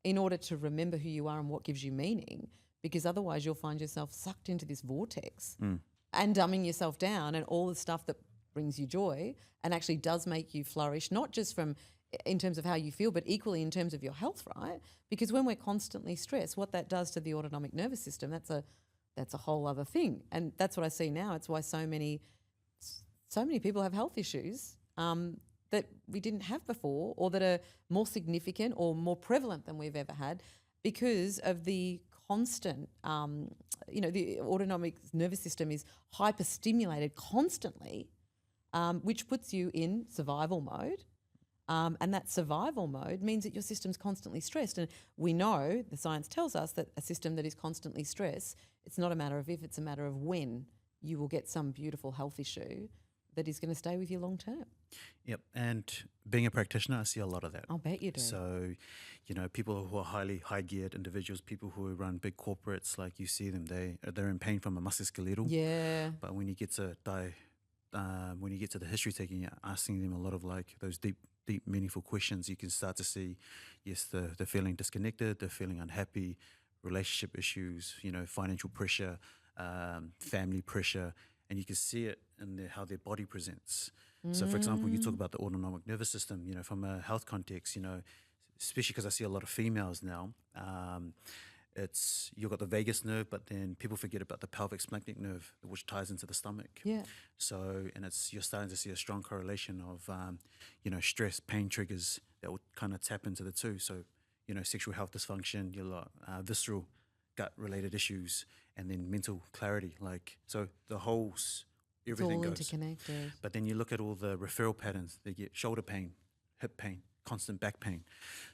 S2: in order to remember who you are and what gives you meaning, because otherwise you'll find yourself sucked into this vortex and dumbing yourself down, and all the stuff that brings you joy and actually does make you flourish, not just from in terms of how you feel, but equally in terms of your health, right? Because when we're constantly stressed, what that does to the autonomic nervous system, that's a whole other thing. And that's what I see now. It's why so many people have health issues that we didn't have before, or that are more significant or more prevalent than we've ever had, because of the constant, the autonomic nervous system is hyperstimulated constantly, which puts you in survival mode. And that survival mode means that your system's constantly stressed. And we know, the science tells us, that a system that is constantly stressed, it's not a matter of if, it's a matter of when you will get some beautiful health issue that is going to stay with you long term.
S1: Yep. And being a practitioner, I see a lot of that.
S2: I'll bet you do.
S1: So, people who are highly high-geared individuals, people who run big corporates, like you see them, they're in pain from a musculoskeletal.
S2: Yeah.
S1: But when you get to the history taking, you're asking them a lot of like those deep, meaningful questions, you can start to see, yes, they're feeling disconnected, they're feeling unhappy, relationship issues, financial pressure, family pressure, and you can see it in how their body presents. So, for example, you talk about the autonomic nervous system, from a health context, especially because I see a lot of females now, you've got the vagus nerve, but then people forget about the pelvic splanchnic nerve, which ties into the stomach.
S2: Yeah.
S1: So, and you're starting to see a strong correlation of, stress, pain triggers that will kind of tap into the two. So, sexual health dysfunction, visceral gut-related issues, and then mental clarity. So the whole everything goes.
S2: It's all interconnected.
S1: But then you look at all the referral patterns. They get shoulder pain, hip pain, constant back pain.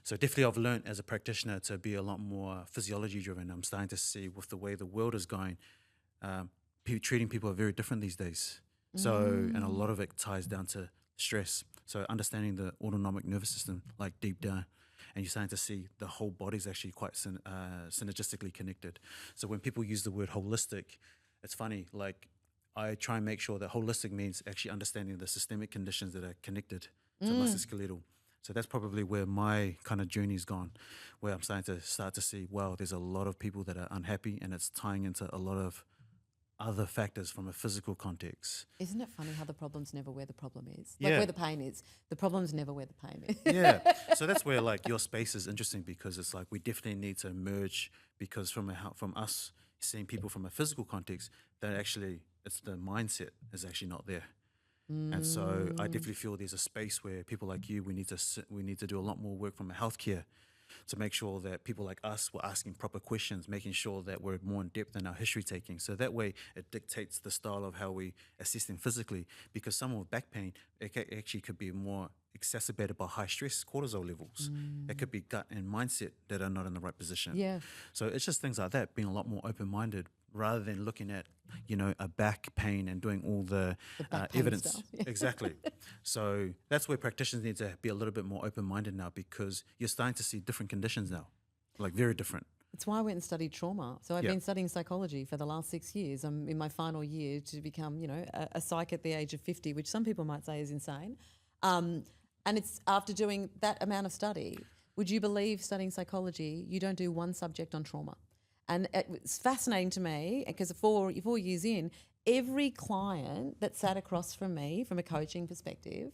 S1: So definitely I've learned as a practitioner to be a lot more physiology driven. I'm starting to see with the way the world is going, treating people are very different these days. So, and a lot of it ties down to stress. So understanding the autonomic nervous system, like deep down, and you're starting to see the whole body's actually quite synergistically connected. So when people use the word holistic, it's funny, I try and make sure that holistic means actually understanding the systemic conditions that are connected to musculoskeletal. So that's probably where my kind of journey's gone, where I'm starting to see, wow, there's a lot of people that are unhappy, and it's tying into a lot of other factors from a physical context.
S2: Isn't it funny how the problem's never where the problem is?
S1: Yeah.
S2: Where the pain is. The problem's never where the pain is.
S1: Yeah. So that's where your space is interesting, because it's we definitely need to merge, because from us seeing people from a physical context, that actually it's the mindset is actually not there. And so I definitely feel there's a space where people like you, we need to do a lot more work from a healthcare to make sure that people like us were asking proper questions, making sure that we're more in depth in our history taking. So that way it dictates the style of how we assess them physically, because someone with back pain, it actually could be more exacerbated by high stress cortisol levels. It could be gut and mindset that are not in the right position.
S2: Yeah.
S1: So it's just things like that, being a lot more open-minded, rather than looking at, a back pain and doing all the
S2: back pain
S1: evidence.
S2: stuff. Yeah.
S1: Exactly. So that's where practitioners need to be a little bit more open-minded now, because you're starting to see different conditions now, very different.
S2: It's why I went and studied trauma. So I've been studying psychology for the last 6 years. I'm in my final year to become, a psych at the age of 50, which some people might say is insane. And it's after doing that amount of study, would you believe, studying psychology, you don't do one subject on trauma? And it's fascinating to me, because 4 years in, every client that sat across from me from a coaching perspective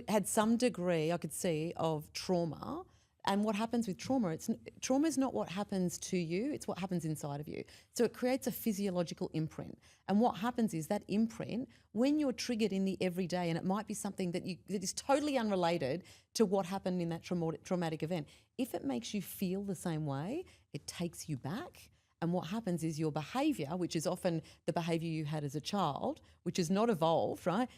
S2: had some degree, I could see, of trauma. And what happens with trauma, trauma is not what happens to you, it's what happens inside of you. So it creates a physiological imprint. And what happens is that imprint, when you're triggered in the everyday, and it might be something that is totally unrelated to what happened in that traumatic event, if it makes you feel the same way, it takes you back. And what happens is your behaviour, which is often the behaviour you had as a child, which is not evolved, right?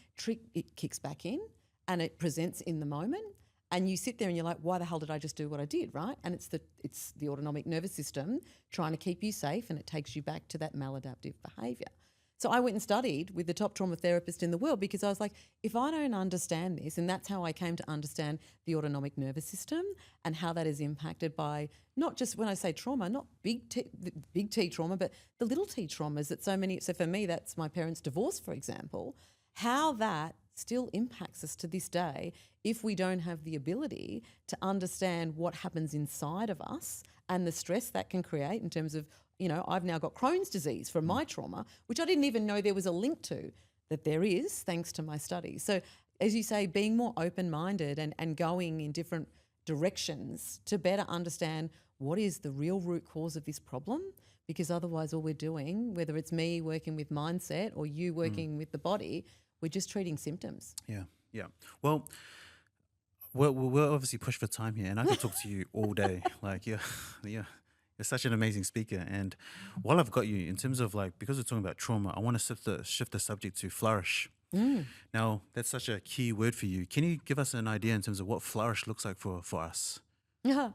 S2: It kicks back in and it presents in the moment. And you sit there and you're like, why the hell did I just do what I did, right? And it's the autonomic nervous system trying to keep you safe, and it takes you back to that maladaptive behaviour. So I went and studied with the top trauma therapist in the world, because I was like, if I don't understand this, and that's how I came to understand the autonomic nervous system and how that is impacted by, not just when I say trauma, not big T trauma, but the little t traumas that so for me, that's my parents' divorce, for example, how that still impacts us to this day if we don't have the ability to understand what happens inside of us and the stress that can create in terms of, I've now got Crohn's disease from my trauma, which I didn't even know there was a link to, that there is thanks to my studies. So as you say, being more open-minded and going in different directions to better understand what is the real root cause of this problem, because otherwise all we're doing, whether it's me working with mindset or you working with the body, we're just treating symptoms.
S1: Yeah, yeah. Well, we're obviously pushed for time here, and I could talk to you all day. Like, you're such an amazing speaker. And while I've got you, in terms of because we're talking about trauma, I want to shift the subject to flourish. Now, that's such a key word for you. Can you give us an idea in terms of what flourish looks like for us?
S2: Yeah.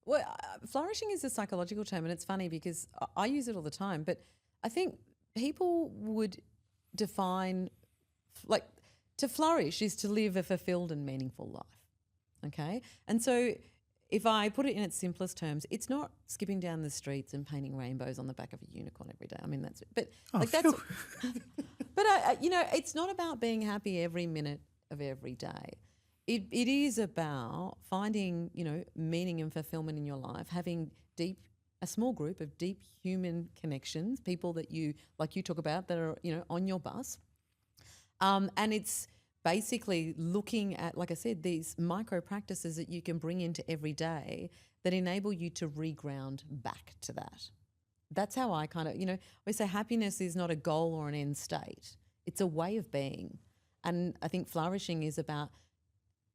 S2: Well, flourishing is a psychological term, and it's funny because I use it all the time, but I think people would define, to flourish is to live a fulfilled and meaningful life, okay? And so if I put it in its simplest terms, it's not skipping down the streets and painting rainbows on the back of a unicorn every day. I mean, that's, but that's, but it's not about being happy every minute of every day. It is about finding, meaning and fulfillment in your life, having a small group of deep human connections, people that you talk about that are, on your bus. And it's basically looking at, like I said, these micro practices that you can bring into every day that enable you to reground back to that. That's how I kind of, we say happiness is not a goal or an end state. It's a way of being. And I think flourishing is about,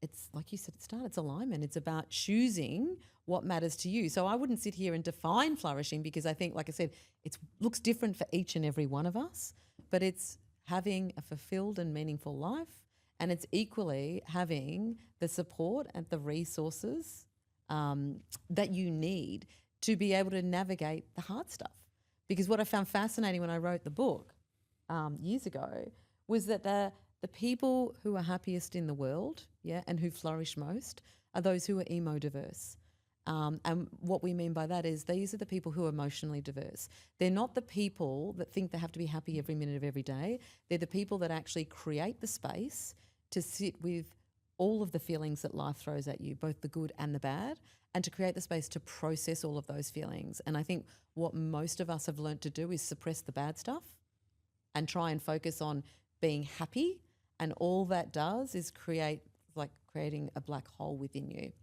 S2: it's like you said at the start, it's alignment. It's about choosing what matters to you. So I wouldn't sit here and define flourishing because I think, like I said, it looks different for each and every one of us, but it's having a fulfilled and meaningful life, and it's equally having the support and the resources that you need to be able to navigate the hard stuff. Because what I found fascinating when I wrote the book years ago was that the people who are happiest in the world, and who flourish most are those who are emo-diverse. And what we mean by that is these are the people who are emotionally diverse. They're not the people that think they have to be happy every minute of every day. They're the people that actually create the space to sit with all of the feelings that life throws at you, both the good and the bad, and to create the space to process all of those feelings. And I think what most of us have learnt to do is suppress the bad stuff and try and focus on being happy. And all that does is creating a black hole within you.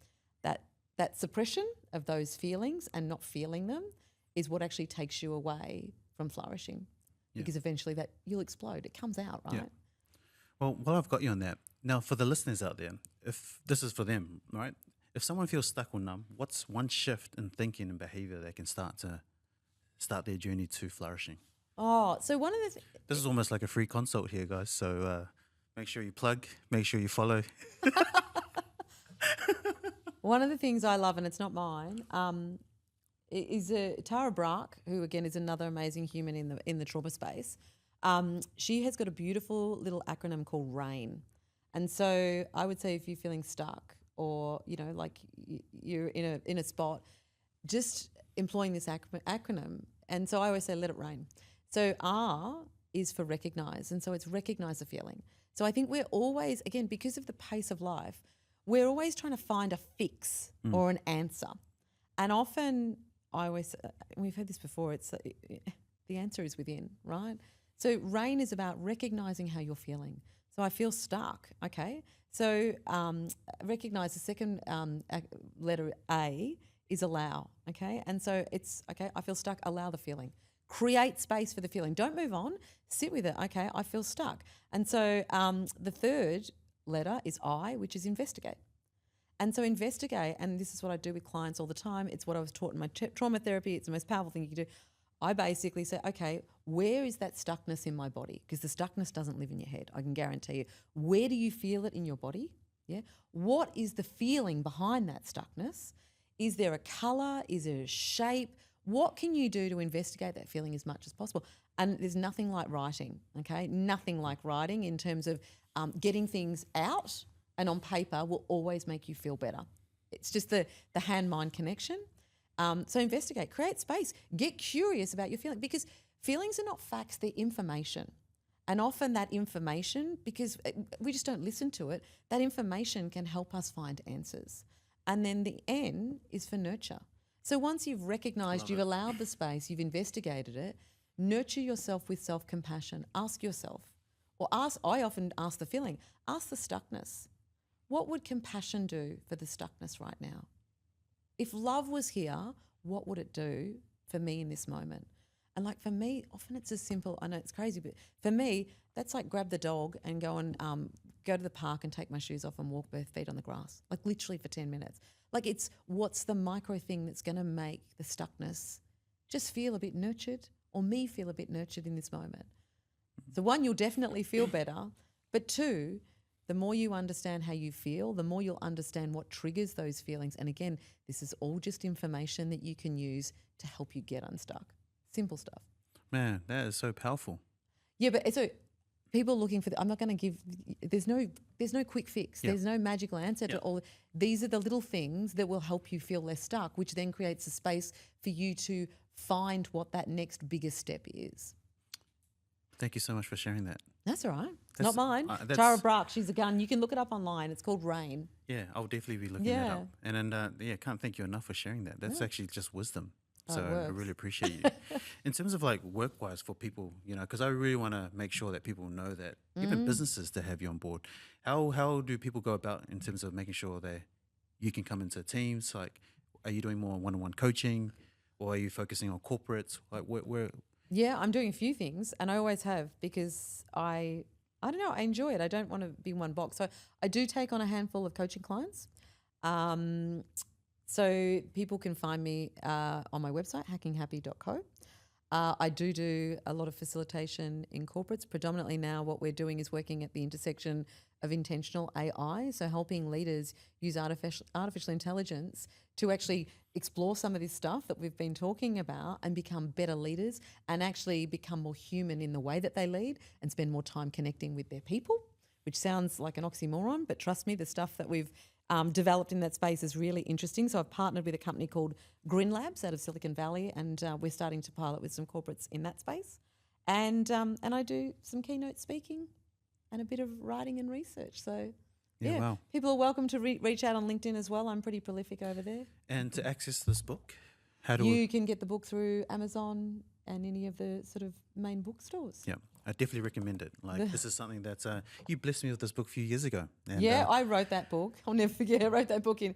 S2: That suppression of those feelings and not feeling them is what actually takes you away from flourishing, because eventually that you'll explode. It comes out, right?
S1: Yeah. Well, while I've got you on that, now for the listeners out there, if this is for them, right? If someone feels stuck or numb, what's one shift in thinking and behavior they can start their journey to flourishing?
S2: Oh, so one of the
S1: this is almost like a free consult here, guys. So make sure you plug, make sure you follow.
S2: One of the things I love, and it's not mine, is Tara Brach, who again is another amazing human in the trauma space. She has got a beautiful little acronym called RAIN. And so I would say if you're feeling stuck or, you're in a spot, just employing this acronym. And so I always say, let it rain. So R is for recognize. And so it's recognize the feeling. So I think we're always, again, because of the pace of life, we're always trying to find a fix or an answer. And often we've heard this before, it's the answer is within, right? So RAIN is about recognizing how you're feeling. So I feel stuck, okay? So recognize the second letter A is allow, okay? And so it's, okay, I feel stuck, allow the feeling. Create space for the feeling. Don't move on, sit with it, okay, I feel stuck. And so the third letter is I, which is investigate. And so investigate, and this is what I do with clients all the time. It's what I was taught in my trauma therapy. It's the most powerful thing you can do. I basically say, okay, where is that stuckness in my body? Because the stuckness doesn't live in your head, I can guarantee you. Where do you feel it in your body? Yeah. What is the feeling behind that stuckness? Is there a colour? Is there a shape? What can you do to investigate that feeling as much as possible? And there's nothing like writing, okay? Nothing like writing in terms of getting things out and on paper will always make you feel better. It's just the hand-mind connection. So investigate, create space, get curious about your feeling, because feelings are not facts, they're information. And often that information, because we just don't listen to it, that information can help us find answers. And then the N is for nurture. So once you've recognised, you've allowed the space, you've investigated it, nurture yourself with self-compassion. Ask yourself, I often ask the feeling, ask the stuckness. What would compassion do for the stuckness right now? If love was here, what would it do for me in this moment? And like for me, often it's as simple, I know it's crazy, but for me, that's like grab the dog and go to the park and take my shoes off and walk bare feet on the grass, like literally for 10 minutes. Like it's what's the micro thing that's going to make the stuckness just feel a bit nurtured, or me feel a bit nurtured in this moment. So one, you'll definitely feel better, but two, the more you understand how you feel, the more you'll understand what triggers those feelings. And again, this is all just information that you can use to help you get unstuck. Simple stuff.
S1: Man, that is so powerful.
S2: Yeah, but so people looking for I'm not going to give. There's no quick fix.
S1: Yeah.
S2: There's no magical answer to all. These are the little things that will help you feel less stuck, which then creates a space for you to find what that next biggest step is.
S1: Thank you so much for sharing that.
S2: That's all right. Not mine.
S1: That's-
S2: Tara Brock, she's a gun. You can look it up online. It's called Rain.
S1: Yeah, I'll definitely be looking that up. And can't thank you enough for sharing that. That's actually just wisdom. So I really appreciate you. In terms of like work-wise for people, because I really want to make sure that people know that even businesses to have you on board. How do people go about in terms of making sure that you can come into teams? Like, are you doing more one-on-one coaching, or are you focusing on corporates? Like, where? Yeah,
S2: I'm doing a few things, and I always have, because I don't know, I enjoy it. I don't want to be one box. So I do take on a handful of coaching clients. So people can find me on my website, hackinghappy.co. I do a lot of facilitation in corporates. Predominantly now what we're doing is working at the intersection of intentional AI, so helping leaders use artificial intelligence to actually explore some of this stuff that we've been talking about and become better leaders and actually become more human in the way that they lead and spend more time connecting with their people, which sounds like an oxymoron, but trust me, the stuff that we've developed in that space is really interesting. So I've partnered with a company called Grin Labs out of Silicon Valley, and we're starting to pilot with some corporates in that space. And I do some keynote speaking and a bit of writing and research. So
S1: wow.
S2: People are welcome to reach out on LinkedIn as well. I'm pretty prolific over there.
S1: And to access this book, how do
S2: you can get the book through Amazon and any of the sort of main bookstores.
S1: Yeah. I definitely recommend it. Like, this is something that you blessed me with this book a few years ago. And,
S2: I wrote that book. I'll never forget. I wrote that book in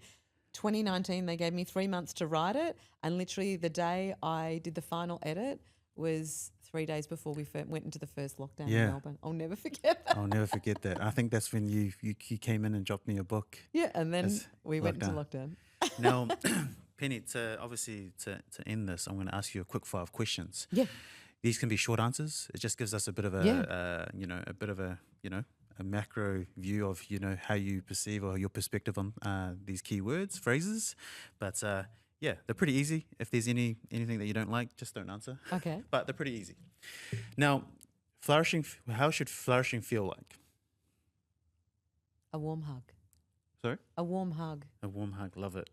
S2: 2019. They gave me 3 months to write it. And literally the day I did the final edit was 3 days before we went into the first lockdown in Melbourne. I'll never forget that.
S1: I'll never forget that. I think that's when you came in and dropped me a book.
S2: Yeah, and then we went into lockdown.
S1: Now, Penny, to end this, I'm going to ask you a quick 5 questions.
S2: Yeah.
S1: These can be short answers. It just gives us a bit of a macro view of, how you perceive or your perspective on these keywords, phrases. But they're pretty easy. If there's anything that you don't like, just don't answer.
S2: Okay.
S1: But they're pretty easy. Now, how should flourishing feel like?
S2: A warm hug.
S1: Sorry?
S2: A warm hug.
S1: A warm hug. Love it.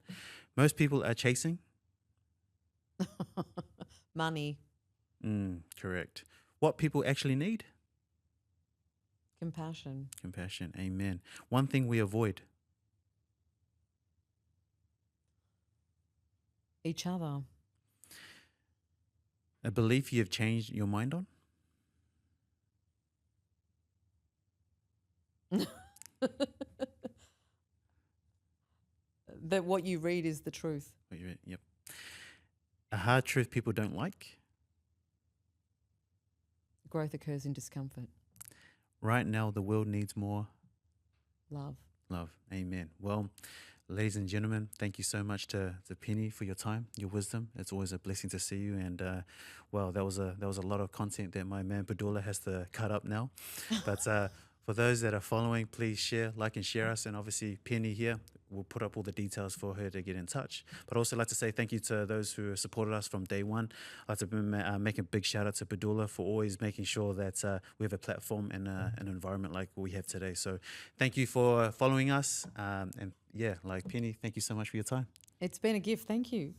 S1: Most people are chasing?
S2: Money.
S1: Correct. What people actually need?
S2: Compassion.
S1: Compassion. Amen. One thing we avoid?
S2: Each other.
S1: A belief you have changed your mind on?
S2: That what you read is the truth.
S1: What you read, yep. A hard truth people don't like?
S2: Growth occurs in discomfort.
S1: Right now, the world needs more
S2: love.
S1: Love. Amen. Well, ladies and gentlemen, thank you so much to Penny for your time, your wisdom. It's always a blessing to see you. And that was a lot of content that my man Padula has to cut up now. But for those that are following, please share, like, and share us. And obviously, Penny here, we'll put up all the details for her to get in touch. But also like to say thank you to those who supported us from day one. I'd like to make a big shout out to Padula for always making sure that we have a platform and an environment like we have today. So thank you for following us. And Penny, thank you so much for your time.
S2: It's been a gift. Thank you.